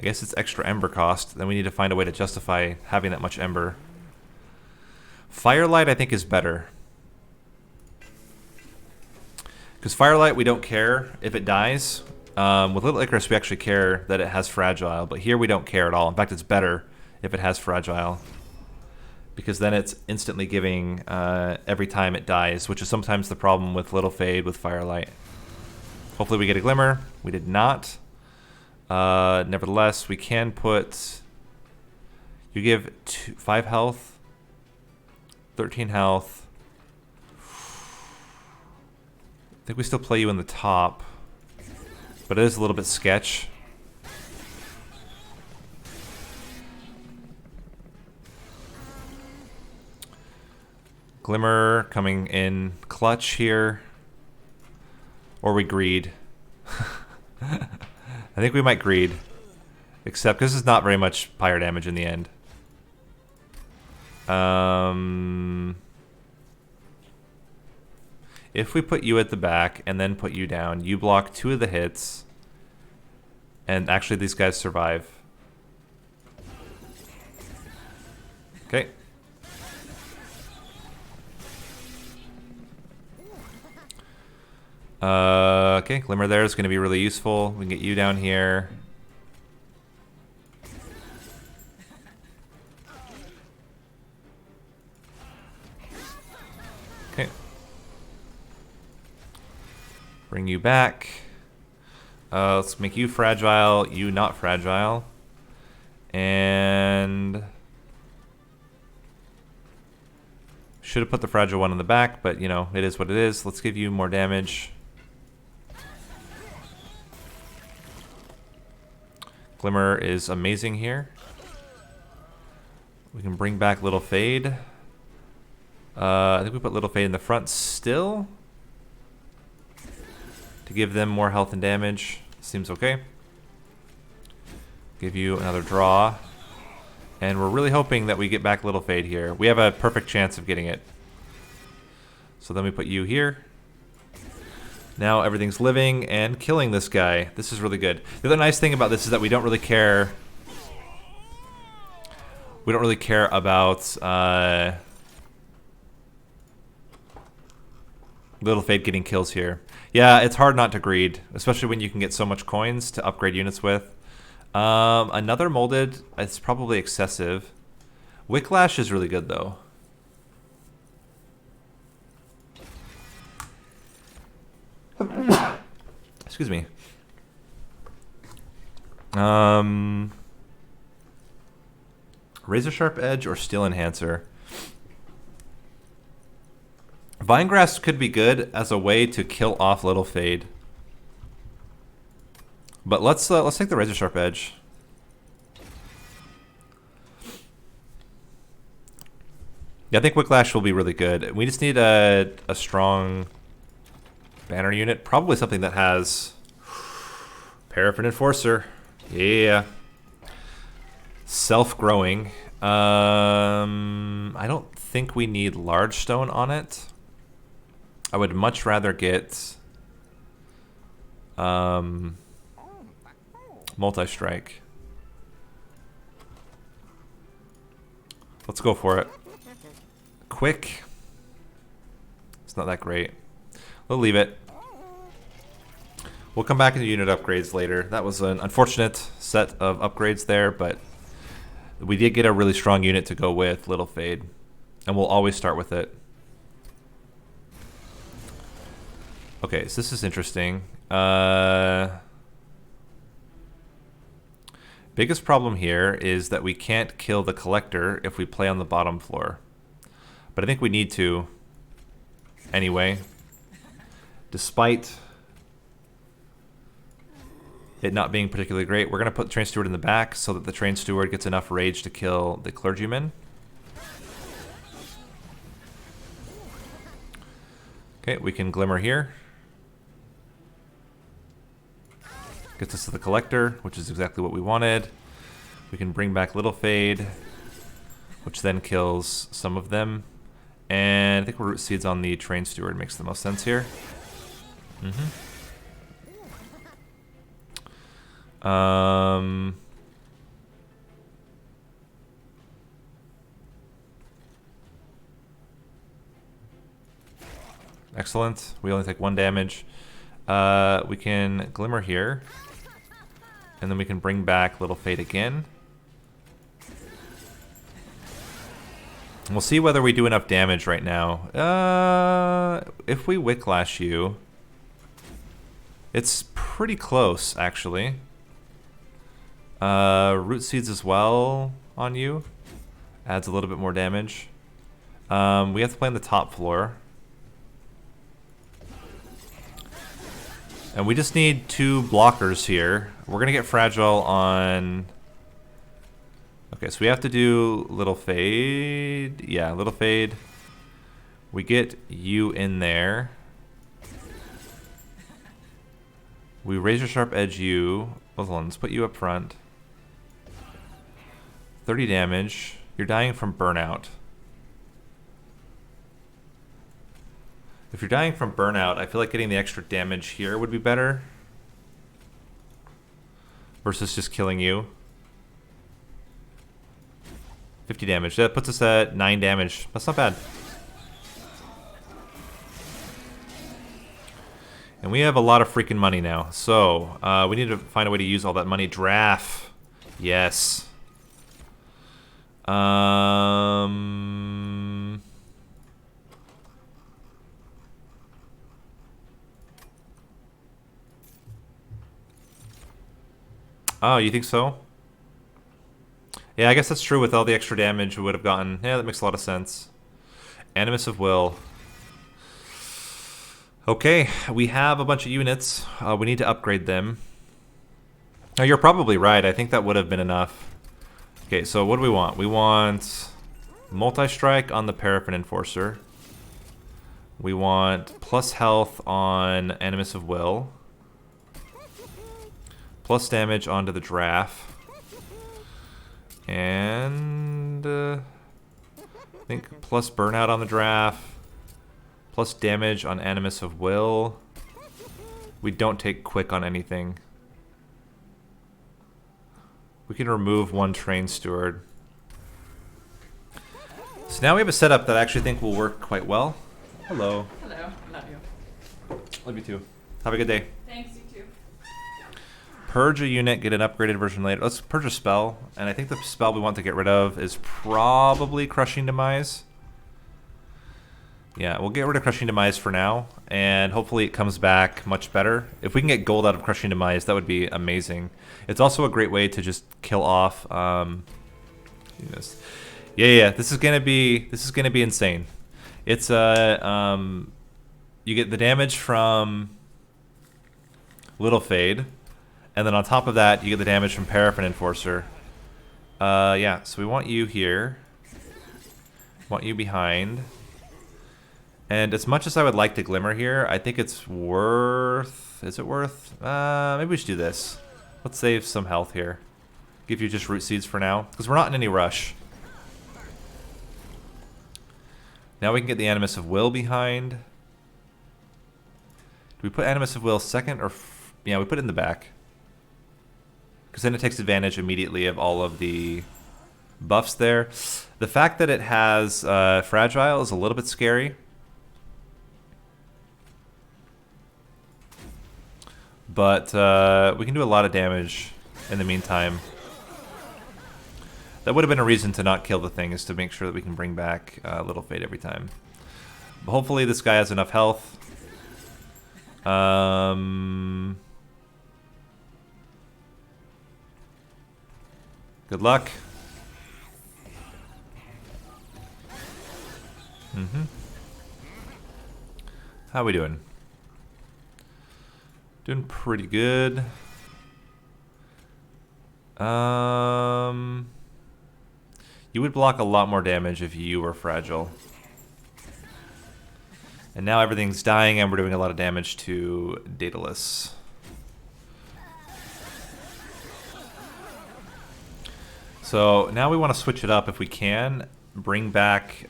guess it's extra ember cost. Then we need to find a way to justify having that much ember. Firelight, I think, is better. Because Firelight, we don't care if it dies. With Little Icarus, we actually care that it has Fragile. But here, we don't care at all. In fact, it's better if it has Fragile. Because then it's instantly giving every time it dies, which is sometimes the problem with Little Fade with Firelight. Hopefully we get a Glimmer. We did not. Nevertheless, we can put... You give 5 health, 13 health. I think we still play you in the top, but it is a little bit sketch. Glimmer coming in clutch here. Or we greed. I think we might greed. Except this is not very much fire damage in the end. If we put you at the back and then put you down, you block 2 of the hits. And actually these guys survive. Okay. Okay, Glimmer there is going to be really useful. We can get you down here. Okay. Bring you back. Let's make you fragile, you not fragile. And... Should have put the fragile one in the back, but you know, it is what it is. Let's give you more damage. Glimmer is amazing here. We can bring back Little Fade. I think we put Little Fade in the front still to give them more health and damage. Seems okay. Give you another draw. And we're really hoping that we get back Little Fade here. We have a perfect chance of getting it. So then we put you here. Now everything's living and killing this guy. This is really good. The other nice thing about this is that we don't really care. We don't really care about Little Fade getting kills here. Yeah, it's hard not to greed, especially when you can get so much coins to upgrade units with. Another molded, it's probably excessive. Wicklash is really good though. Excuse me. Razor Sharp Edge or Steel Enhancer. Vinegrass could be good as a way to kill off Little Fade. But let's take the Razor Sharp Edge. Yeah, I think Wicklash will be really good. We just need a strong banner unit. Probably something that has Paraffin Enforcer. Yeah. Self-growing. I don't think we need Large Stone on it. I would much rather get Multi-Strike. Let's go for it. Quick. It's not that great. We'll leave it. We'll come back into unit upgrades later. That was an unfortunate set of upgrades there, but we did get a really strong unit to go with Little Fade. And we'll always start with it. Okay, so this is interesting. Biggest problem here is that we can't kill the Collector if we play on the bottom floor. But I think we need to anyway. Despite it not being particularly great, we're going to put Train Steward in the back so that the Train Steward gets enough rage to kill the Clergyman. Okay, we can Glimmer here. Gets us to the Collector, which is exactly what we wanted. We can bring back Little Fade, which then kills some of them. And I think Root Seeds on the Train Steward makes the most sense here. Excellent. We only take 1 damage. We can Glimmer here. And then we can bring back Little Fade again. And we'll see whether we do enough damage right now. If we Wicklash you, it's pretty close, actually. Root Seeds as well on you. Adds a little bit more damage. We have to play on the top floor. And we just need 2 blockers here. We're going to get Fragile on... Okay, so we have to do Little Fade. Yeah, Little Fade. We get you in there. We Razor Sharp Edge you. Hold on, let's put you up front. 30 damage. You're dying from burnout. If you're dying from burnout, I feel like getting the extra damage here would be better. Versus just killing you. 50 damage. That puts us at 9 damage. That's not bad. And we have a lot of freaking money now. So, we need to find a way to use all that money. Draft. Yes. Oh, you think so? Yeah, I guess that's true. With all the extra damage we would have gotten. Yeah, that makes a lot of sense. Animus of Will. Okay, we have a bunch of units. We need to upgrade them. Now, you're probably right. I think that would have been enough. Okay, so what do we want? We want multi-strike on the Paraffin Enforcer. We want plus health on Animus of Will. Plus damage onto the Draft. And I think plus burnout on the Draft. Plus damage on Animus of Will. We don't take quick on anything. We can remove one Train Steward. So now we have a setup that I actually think will work quite well. Hello. Hello. I love you. Love you too. Have a good day. Thanks, you too. Purge a unit, get an upgraded version later. Let's purge a spell. And I think the spell we want to get rid of is probably Crushing Demise. Yeah, we'll get rid of Crushing Demise for now. And hopefully it comes back much better. If we can get gold out of Crushing Demise, that would be amazing. It's also a great way to just kill off... Yeah, this is gonna be insane. It's you get the damage from Little Fade, and then on top of that, you get the damage from Paraffin Enforcer. Yeah, so we want you here. Want you behind. And as much as I would like to Glimmer here, I think it's worth... Is it worth? Maybe we should do this. Let's save some health here. Give you just Root Seeds for now, because we're not in any rush. Now we can get the Animus of Will behind. Do we put Animus of Will second or... Yeah, we put it in the back. Because then it takes advantage immediately of all of the buffs there. The fact that it has Fragile is a little bit scary. But we can do a lot of damage in the meantime. That would have been a reason to not kill the thing, is to make sure that we can bring back Little Fade every time. But hopefully this guy has enough health. Good luck. How are we doing? Doing pretty good. You would block a lot more damage if you were fragile. And now everything's dying and we're doing a lot of damage to Daedalus. So now we want to switch it up if we can. Bring back...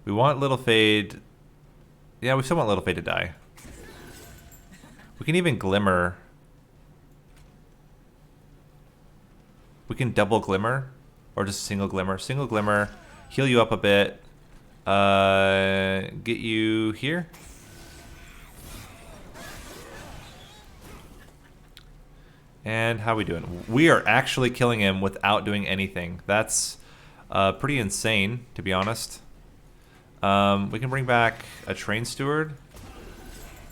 we want Little Fade... Yeah, we still want Little Fade to die. We can even Glimmer... We can double Glimmer, or just single Glimmer. Single Glimmer, heal you up a bit, get you here. And how are we doing? We are actually killing him without doing anything. That's pretty insane, to be honest. We can bring back a Train Steward,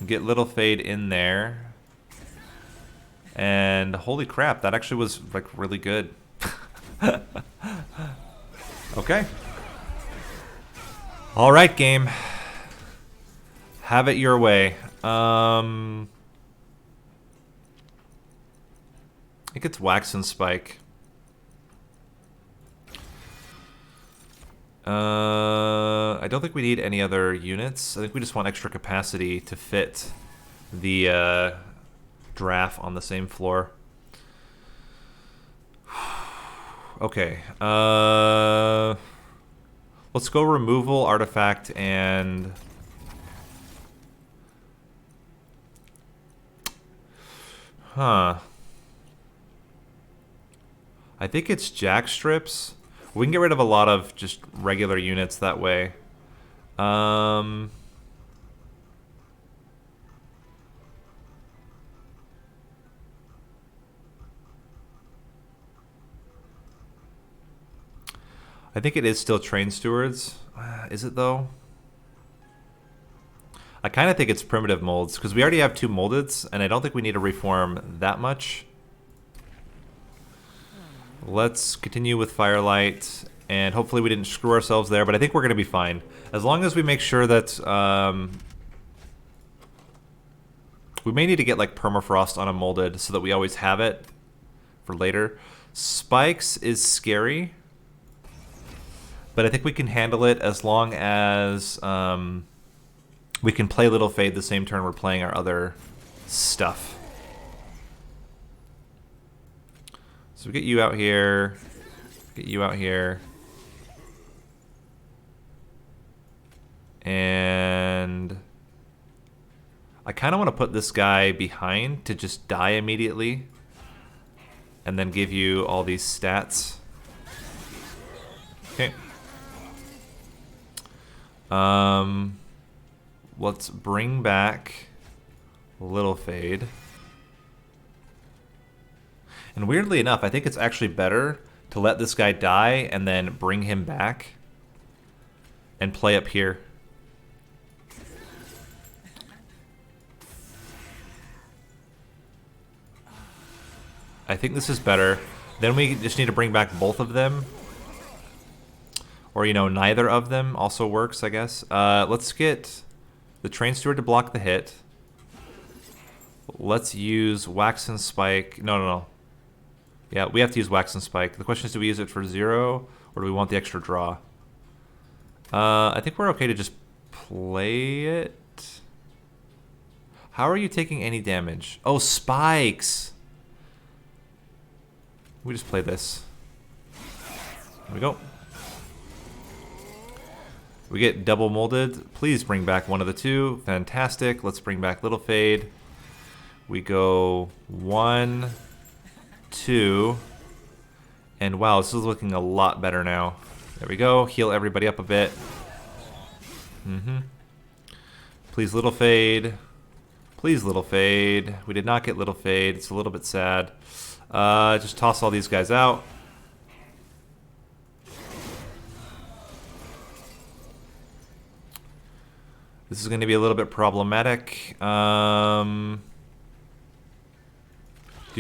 get Little Fade in there. And holy crap, that actually was like really good. Okay. All right, game. Have it your way. I think it's Wax and Spike. I don't think we need any other units. I think we just want extra capacity to fit the Draft on the same floor. Okay. Let's go removal, artifact, and... Huh. I think it's Jack Strips. We can get rid of a lot of just regular units that way. I think it is still Train Stewards. Is it though? I kind of think it's primitive molds because we already have 2 moldeds and I don't think we need to reform that much. Let's continue with Firelight, and hopefully we didn't screw ourselves there, but I think we're going to be fine. As long as we make sure that... we may need to get like Permafrost on a Molded so that we always have it for later. Spikes is scary, but I think we can handle it as long as we can play Little Fade the same turn we're playing our other stuff. So we get you out here, get you out here, and I kind of want to put this guy behind to just die immediately and then give you all these stats. Okay. Let's bring back Little Fade. And weirdly enough, I think it's actually better to let this guy die and then bring him back and play up here. I think this is better. Then we just need to bring back both of them. Or, you know, neither of them also works, I guess. Let's get the Train Steward to block the hit. Let's use Wax and Spike. No. Yeah, we have to use Wax and Spike. The question is, do we use it for 0, or do we want the extra draw? I think we're okay to just play it. How are you taking any damage? Oh, spikes! We just play this. There we go. We get double molded. Please bring back one of the two. Fantastic. Let's bring back Little Fade. We go 1, 2. And wow, this is looking a lot better now. There we go. Heal everybody up a bit. Please, Little Fade. Please, Little Fade. We did not get Little Fade. It's a little bit sad. Just toss all these guys out. This is going to be a little bit problematic. Do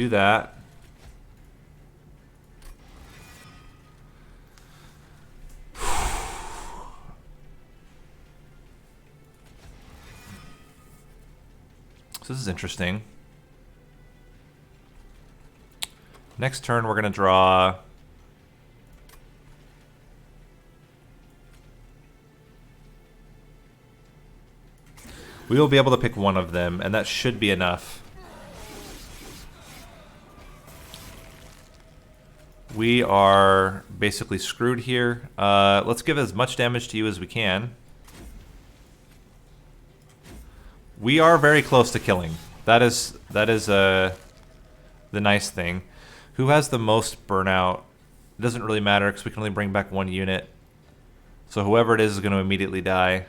that. So this is interesting. Next turn we're going to draw... We will be able to pick one of them, and that should be enough. We are basically screwed here. Let's give as much damage to you as we can. We are very close to killing. That is the nice thing. Who has the most burnout? It doesn't really matter because we can only bring back one unit. So whoever it is going to immediately die.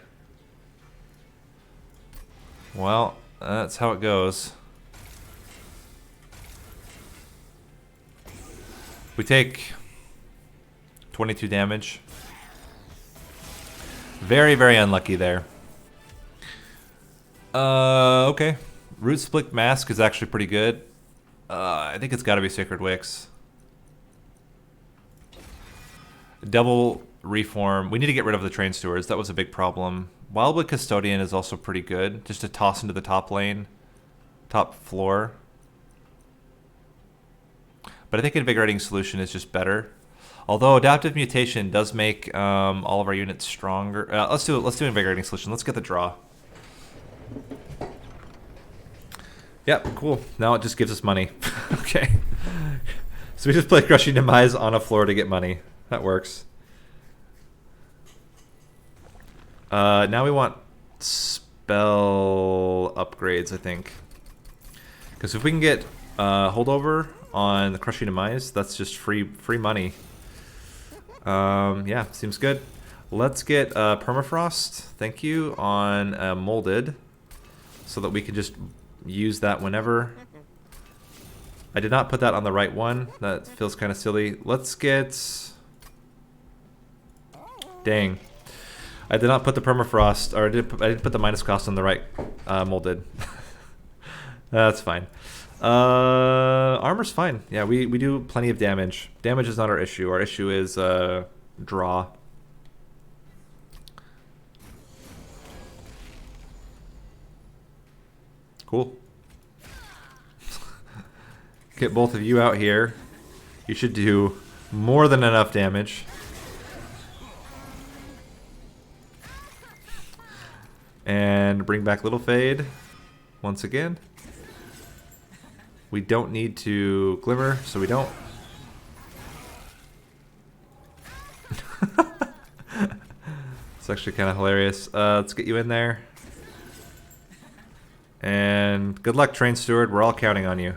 Well, that's how it goes. We take 22 damage. Very, very unlucky there. Okay. Root Split Mask is actually pretty good. I think it's got to be Sacred Wicks. Double Reform. We need to get rid of the Train Stewards. That was a big problem. Wildwood Custodian is also pretty good. Just to toss into the top lane. Top floor. But I think Invigorating Solution is just better. Although Adaptive Mutation does make all of our units stronger. Let's do Invigorating Solution. Let's get the draw. Yep, cool. Now it just gives us money. Okay. So we just play Crushing Demise on a floor to get money. That works. Now we want spell upgrades, I think. Because if we can get holdover on the Crushing Demise, that's just free money. Yeah, seems good. Let's get Permafrost, thank you, on Molded, so that we can just use that whenever. I did not put that on the right one. That feels kind of silly. Let's get... Dang. I did not put the Permafrost, or I didn't put the minus cost on the right Molded. That's fine. Armor's fine. Yeah, we do plenty of damage. Damage is not our issue. Our issue is draw. Cool. Get both of you out here. You should do more than enough damage. And bring back Little Fade once again. We don't need to Glimmer, so we don't. It's actually kind of hilarious. Let's get you in there. And good luck, Train Steward. We're all counting on you.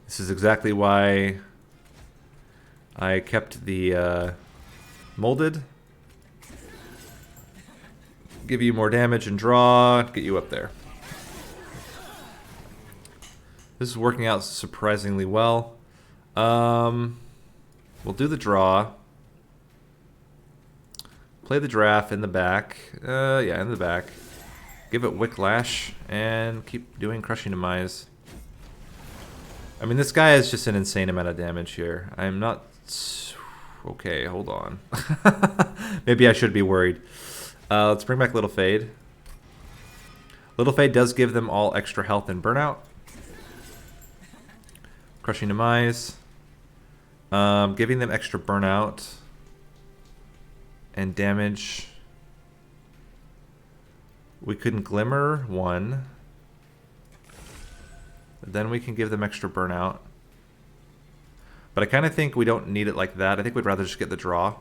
This is exactly why I kept the molded. Give you more damage and draw, get you up there. This is working out surprisingly well. We'll do the draw. Play the draft in the back. Yeah, in the back. Give it Wicklash and keep doing Crushing Demise. I mean, this guy is just an insane amount of damage here. I'm not... Okay, hold on. Maybe I should be worried. Let's bring back Little Fade. Little Fade does give them all extra health and burnout. Crushing Demise. Giving them extra burnout. And damage. We couldn't Glimmer one. Then we can give them extra burnout. But I kind of think we don't need it like that. I think we'd rather just get the draw.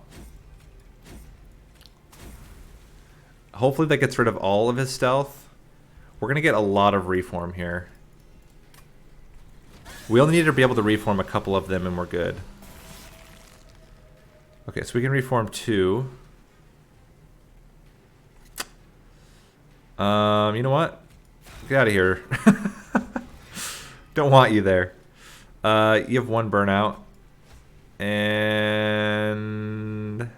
Hopefully that gets rid of all of his stealth. We're going to get a lot of reform here. We only need to be able to reform a couple of them and we're good. Okay, so we can reform 2. You know what? Get out of here. Don't want you there. You have 1 burnout. And...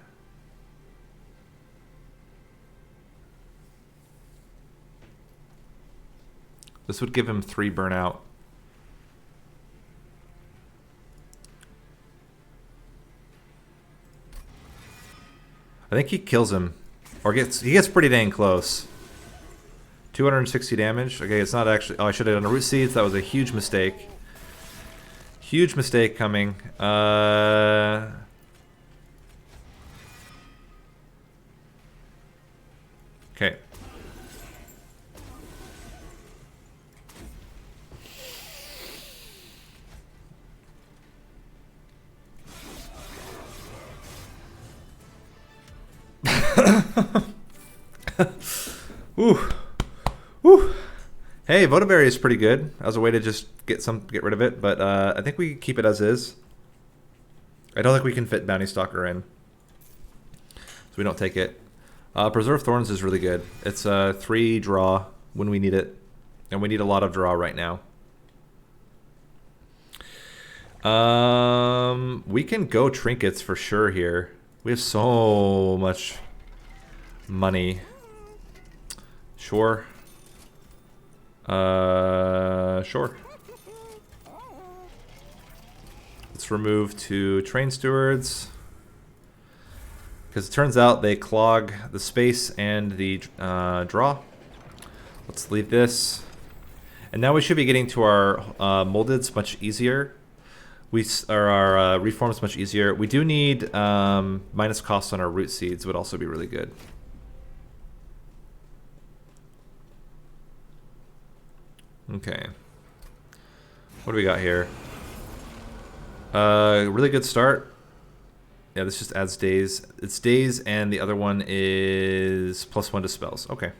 this would give him 3 burnout. I think he kills him. Or he gets pretty dang close. 260 damage. Okay, it's not actually... oh, I should have done a Root Seeds. That was a huge mistake. Huge mistake coming. Okay. Ooh. Woo. Hey, Votaberry is pretty good as a way to just get rid of it, but I think we keep it as is. I don't think we can fit Bounty Stalker in, so we don't take it. Preserve Thorns is really good. It's 3 draw when we need it, and we need a lot of draw right now. We can go Trinkets for sure here. We have so much money. Sure. Sure. Let's remove 2 Train Stewards. Because it turns out they clog the space and the draw. Let's leave this. And now we should be getting to our moldeds much easier. Our reforms much easier. We do need minus cost on our Root Seeds would also be really good. Okay. What do we got here? Really good start. Yeah, this just adds days. It's days, and the other one is +1 to spells. Okay.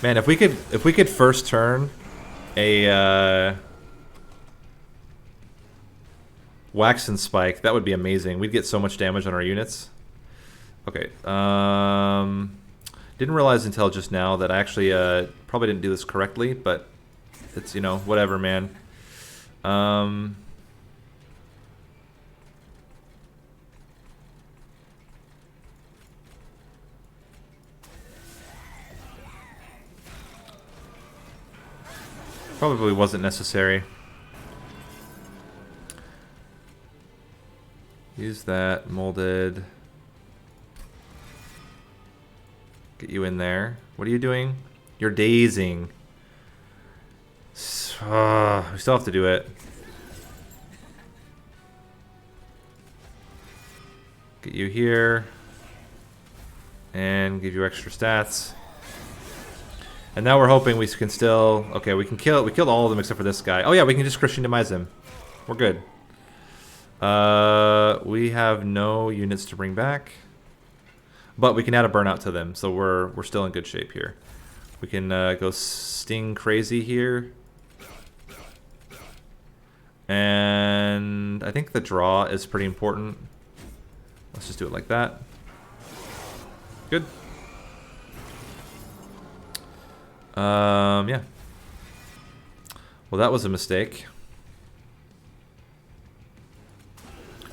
Man, if we could first turn a Wax and Spike, that would be amazing. We'd get so much damage on our units. Okay. Didn't realize until just now that I actually probably didn't do this correctly, but it's, you know, whatever, man. Probably wasn't necessary. Use that molded. Get you in there. What are you doing? You're dazing. We still have to do it. Get you here. And give you extra stats. And now we're hoping we can still... Okay, we can kill... We killed all of them except for this guy. Oh yeah, we can just Christian demise him. We're good. We have no units to bring back. But we can add a burnout to them, so we're still in good shape here. We can go sting crazy here. And I think the draw is pretty important. Let's just do it like that. Good. Yeah. Well, that was a mistake.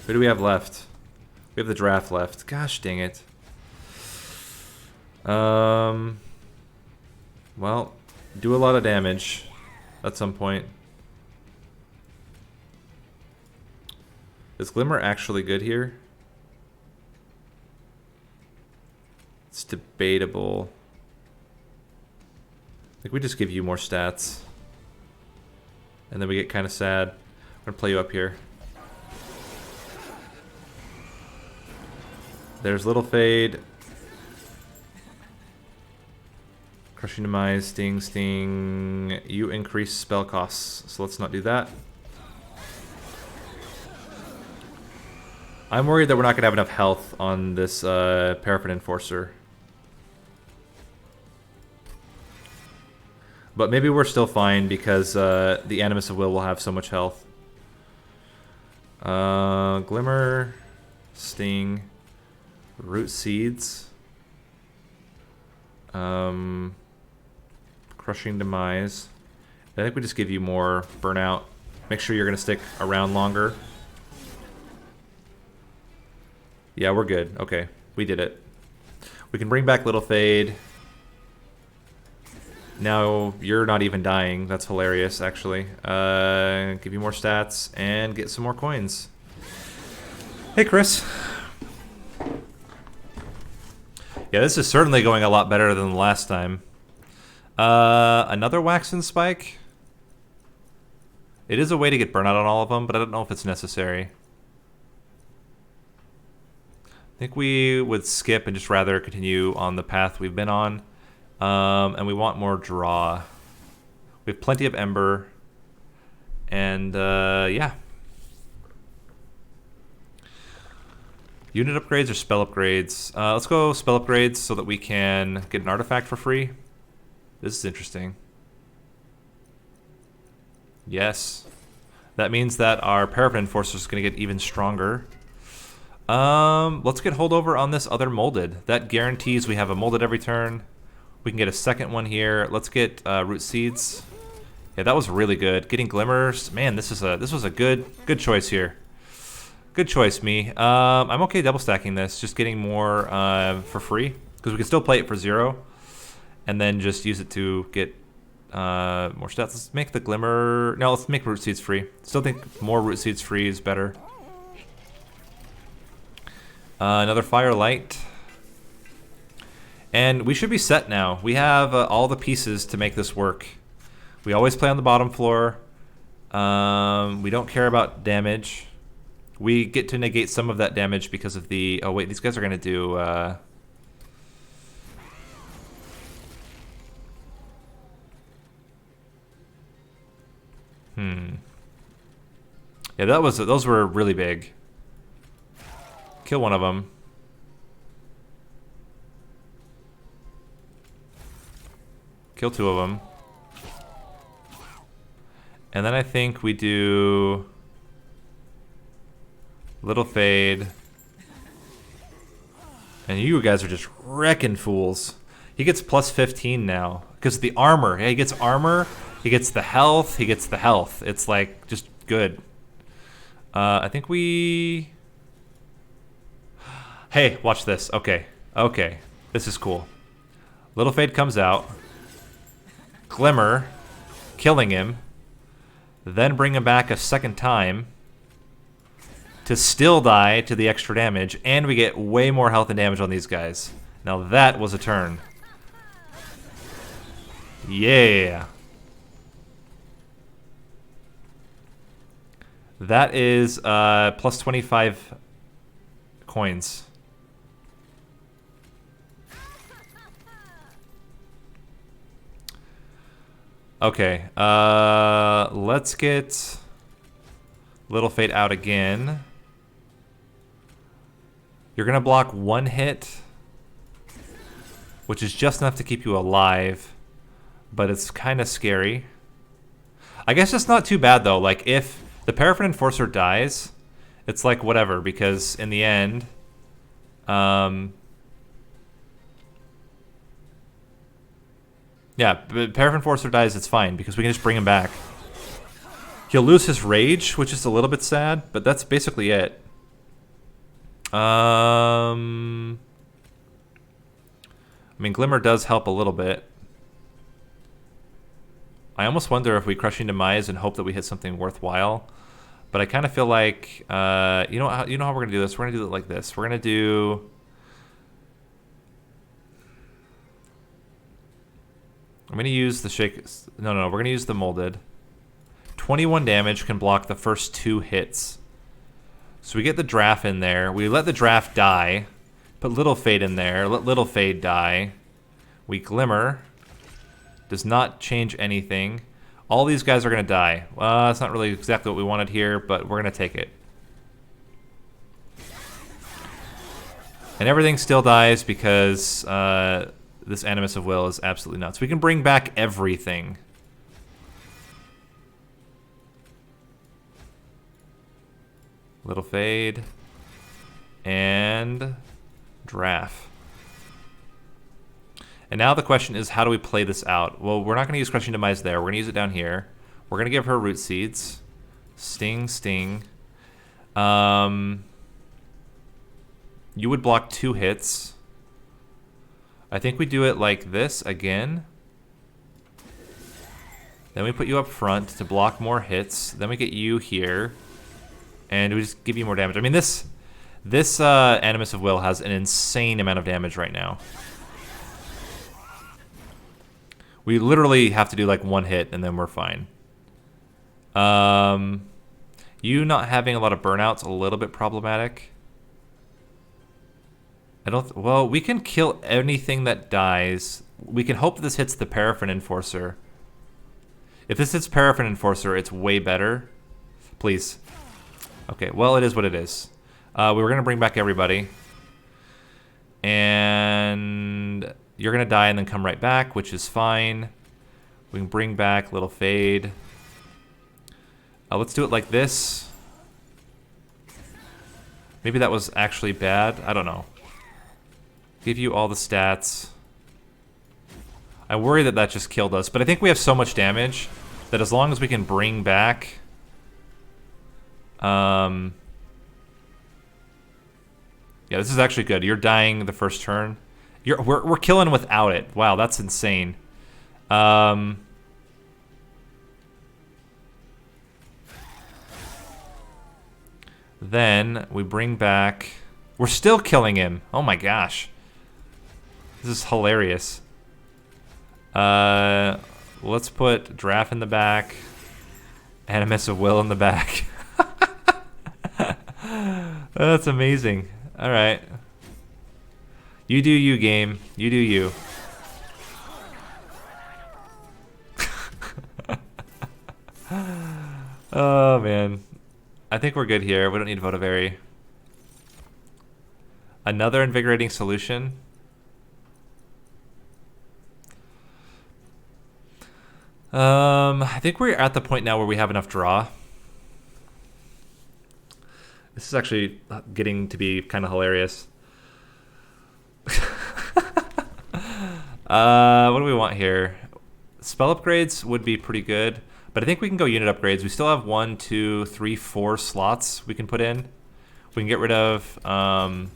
Who do we have left? We have the draft left. Gosh dang it. Well, do a lot of damage at some point. Is Glimmer actually good here? It's debatable. I think we just give you more stats. And then we get kind of sad. I'm going to play you up here. There's Little Fade. Crushing Demise, Sting, Sting. You increase spell costs, so let's not do that. I'm worried that we're not going to have enough health on this Paraffin Enforcer. But maybe we're still fine because the Animus of will have so much health. Glimmer, Sting, Root Seeds, Crushing Demise. I think we just give you more burnout. Make sure you're going to stick around longer. Yeah, we're good. Okay, we did it. We can bring back Little Fade. Now you're not even dying. That's hilarious, actually. Give you more stats and get some more coins. Hey, Chris. Yeah, this is certainly going a lot better than the last time. Another Waxen Spike. It is a way to get burnout on all of them, but I don't know if it's necessary. I think we would skip and just rather continue on the path we've been on. And we want more draw. We have plenty of Ember. And, yeah. Unit upgrades or spell upgrades? Let's go spell upgrades so that we can get an artifact for free. This is interesting. Yes. That means that our Paraffin Enforcer is going to get even stronger. Let's get holdover on this other molded. That guarantees we have a molded every turn. We can get a second one here. Let's get Root Seeds. Yeah, that was really good. Getting Glimmers. Man, this was a good choice here. Good choice, me. I'm okay double stacking this, just getting more for free because we can still play it for 0, and then just use it to get more stats. Let's make the Glimmer. No, let's make Root Seeds free. Still think more Root Seeds free is better. Another Firelight. And we should be set now. We have all the pieces to make this work. We always play on the bottom floor. We don't care about damage. We get to negate some of that damage because of the... Oh, wait, these guys are going to do... Yeah, those were really big. Kill one of them. Kill 2 of them. And then I think we do Little Fade. And you guys are just wrecking fools. He gets plus 15 now because of the armor. Yeah, he gets armor. He gets the health. He gets the health. It's like just good. I think we... Hey, watch this. Okay. Okay. This is cool. Little Fade comes out. Glimmer. killing him, then bring him back a second time to still die to the extra damage, and we get way more health and damage on these guys. Now that was a turn. Yeah. That is plus 25 coins. Okay, let's get Little Fate out again. You're gonna block one hit, which is just enough to keep you alive, but it's kind of scary. I guess it's not too bad though. Like if the Paraffin Enforcer dies, it's like whatever, because in the end, yeah, but Paraffin Enforcer dies, it's fine, because we can just bring him back. He'll lose his rage, which is a little bit sad, but that's basically it. I mean, Glimmer does help a little bit. I almost wonder if we Crushing Demise and hope that we hit something worthwhile. But I kind of feel like, you know how we're going to do this? We're going to do it like this. We're going to do... I'm going to use the shake... No, we're going to use the Molded. 21 damage can block the first 2 hits. So we get the Draft in there. We let the Draft die. Put Little Fade in there. Let Little Fade die. We Glimmer. Does not change anything. All these guys are going to die. That's not really exactly what we wanted here, but we're going to take it. And everything still dies because this Animus of Will is absolutely nuts. We can bring back everything. Little Fade. And Draft. And now the question is, how do we play this out? Well, we're not going to use Crushing Demise there. We're going to use it down here. We're going to give her Root Seeds. Sting, Sting. You would block 2 hits. I think we do it like this again. Then we put you up front to block more hits. Then we get you here. And we just give you more damage. I mean, this Animus of Will has an insane amount of damage right now. We literally have to do like 1 hit and then we're fine. You not having a lot of burnout's a little bit problematic. Well, we can kill anything that dies. We can hope that this hits the Paraffin Enforcer. If this hits Paraffin Enforcer, it's way better. Please. Okay, well, it is what it is. We were going to bring back everybody. And you're going to die and then come right back, which is fine. We can bring back Little Fade. Let's do it like this. Maybe that was actually bad. I don't know. Give you all the stats. I worry that that just killed us, but I think we have so much damage that as long as we can bring back... yeah, this is actually good. You're dying the first turn. We're killing without it. Wow, that's insane. Then we bring back... We're still killing him. Oh my gosh. This is hilarious. Let's put Draft in the back. Animus of Will in the back. That's amazing. Alright. You do you, game. You do you. Oh, man. I think we're good here. We don't need Votavary. Another Invigorating Solution. I think we're at the point now where we have enough draw. This is actually getting to be kind of hilarious. What do we want here? Spell upgrades would be pretty good, but I think we can go unit upgrades. We still have 1, 2, 3, 4 slots we can put in. We can get rid of the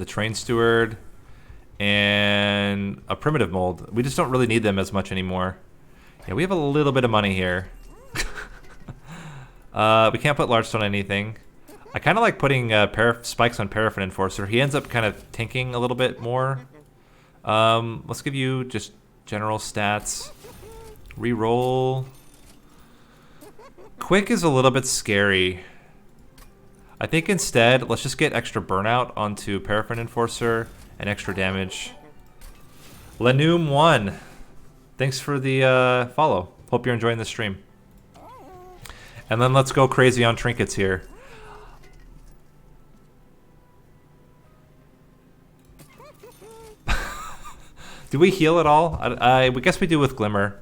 Train Steward and a primitive mold. We just don't really need them as much anymore. Yeah, we have a little bit of money here. We can't put large stone on anything. I kind of like putting spikes on Paraffin Enforcer. He ends up kind of tanking a little bit more. Let's give you just general stats. Reroll. Quick is a little bit scary. I think instead, let's just get extra burnout onto Paraffin Enforcer and extra damage. Lenum 1. Thanks for the follow. Hope you're enjoying the stream. And then let's go crazy on trinkets here. Do we heal at all? I guess we do with Glimmer.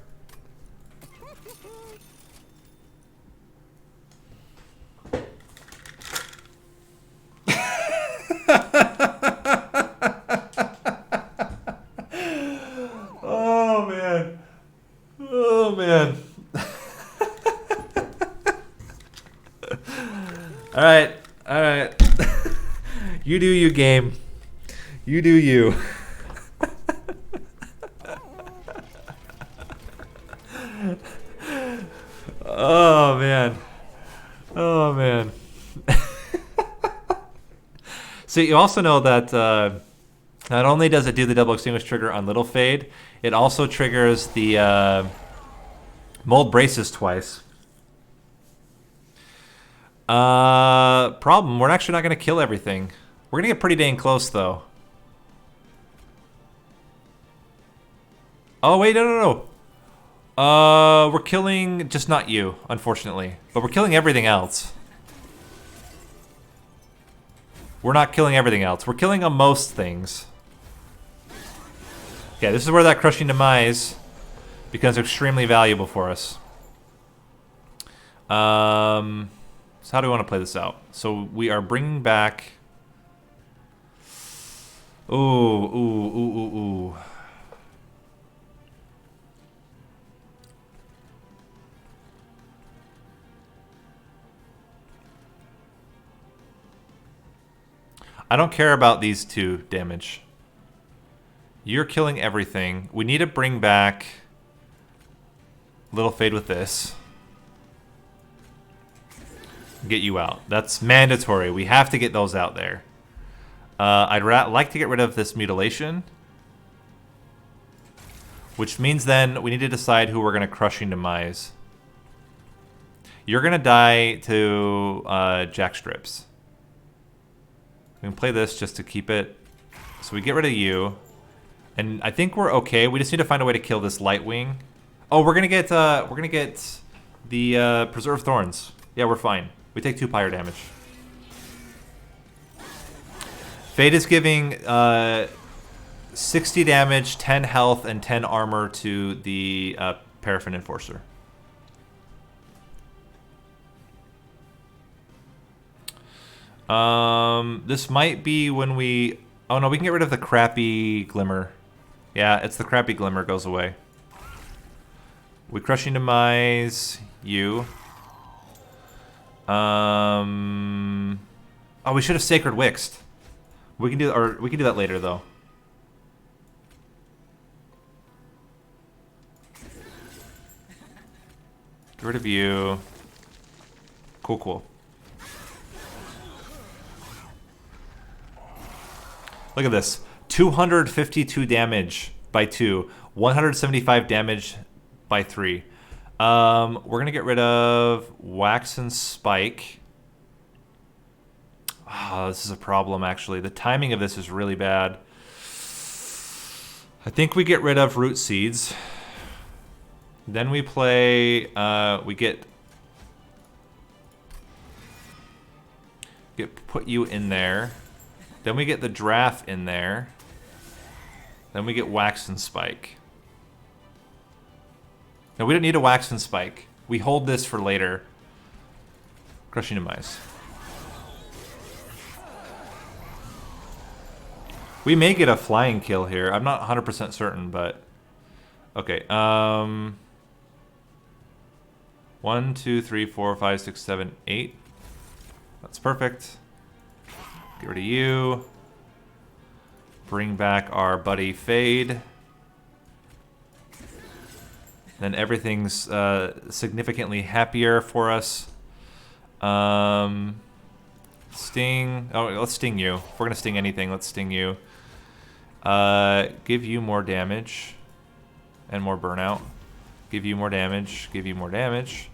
Oh man. Oh man. All right. All right. You do you, game. You do you. Oh man. Oh man. So you also know that not only does it do the double extinguish trigger on Little Fade, it also triggers the mold braces twice. Problem, we're actually not going to kill everything. We're going to get pretty dang close though. Oh wait, no. We're killing just not you, unfortunately. But we're killing everything else. We're not killing everything else. We're killing most things. Okay, this is where that Crushing Demise becomes extremely valuable for us. So how do we want to play this out? So we are bringing back... Ooh. I don't care about these two damage. You're killing everything. We need to bring back Little Fade with this. Get you out. That's mandatory. We have to get those out there. I'd like to get rid of this mutilation. Which means then we need to decide who we're going to Crushing Demise. You're going to die to Jackstrips. We can play this just to keep it. So we get rid of you. And I think we're okay. We just need to find a way to kill this Lightwing. Oh, we're gonna get the Preserve Thorns. Yeah, we're fine. We take 2 pyre damage. Fate is giving 60 damage, 10 health, and 10 armor to the Paraffin Enforcer. This might be when we... Oh no, we can get rid of the crappy Glimmer. Yeah, it's the crappy Glimmer goes away. We Crushing Demise you. Oh, we should have Sacred Wixed. We can do that later though. Get rid of you. Cool. Look at this. 252 damage by 2. 175 damage by 3. We're going to get rid of Wax and Spike. Oh, this is a problem, actually. The timing of this is really bad. I think we get rid of Root Seeds. Then we play... put you in there. Then we get the Draft in there. Then we get Wax and Spike. No, we don't need a Wax and Spike. We hold this for later. Crushing Demise. We may get a flying kill here. I'm not 100% certain, but... Okay, 1, 2, 3, 4, 5, 6, 7, 8. That's perfect. Get rid of you. Bring back our buddy Fade. Then everything's significantly happier for us. Sting. Oh, let's sting you. If we're gonna sting anything, let's sting you. Give you more damage. And more burnout. Give you more damage. Give you more damage.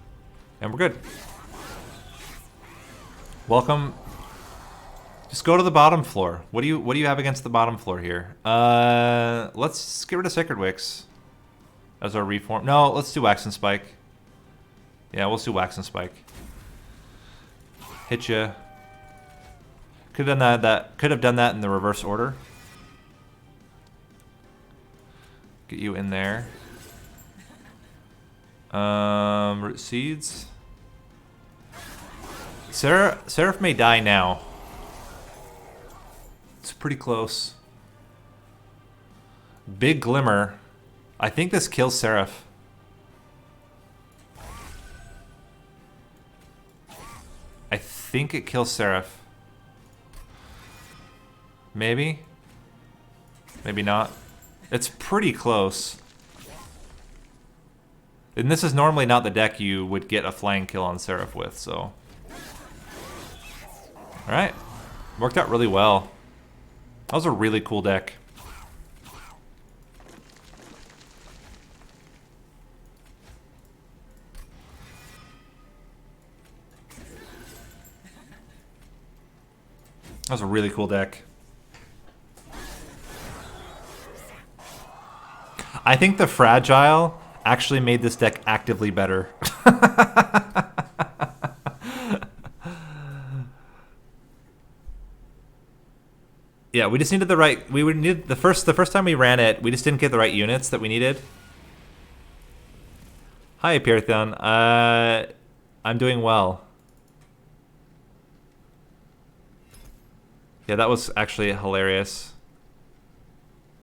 And we're good. Welcome. Just go to the bottom floor. What do you have against the bottom floor here? Let's get rid of Sacred Wicks as our reform. No, let's do Wax and Spike. Yeah, we'll do Wax and Spike. Hit ya. Could have done that. Could have done that in the reverse order. Get you in there. Root Seeds. Seraph may die now. It's pretty close. Big Glimmer. I think this kills Seraph. I think it kills Seraph. Maybe? Maybe not. It's pretty close. And this is normally not the deck you would get a flying kill on Seraph with, so. Alright. Worked out really well. That was a really cool deck. That was a really cool deck. I think the Fragile actually made this deck actively better. Yeah, we just needed the right. We would need the first time we ran it. We just didn't get the right units that we needed. Hi, Pyrathon. I'm doing well. Yeah, that was actually hilarious.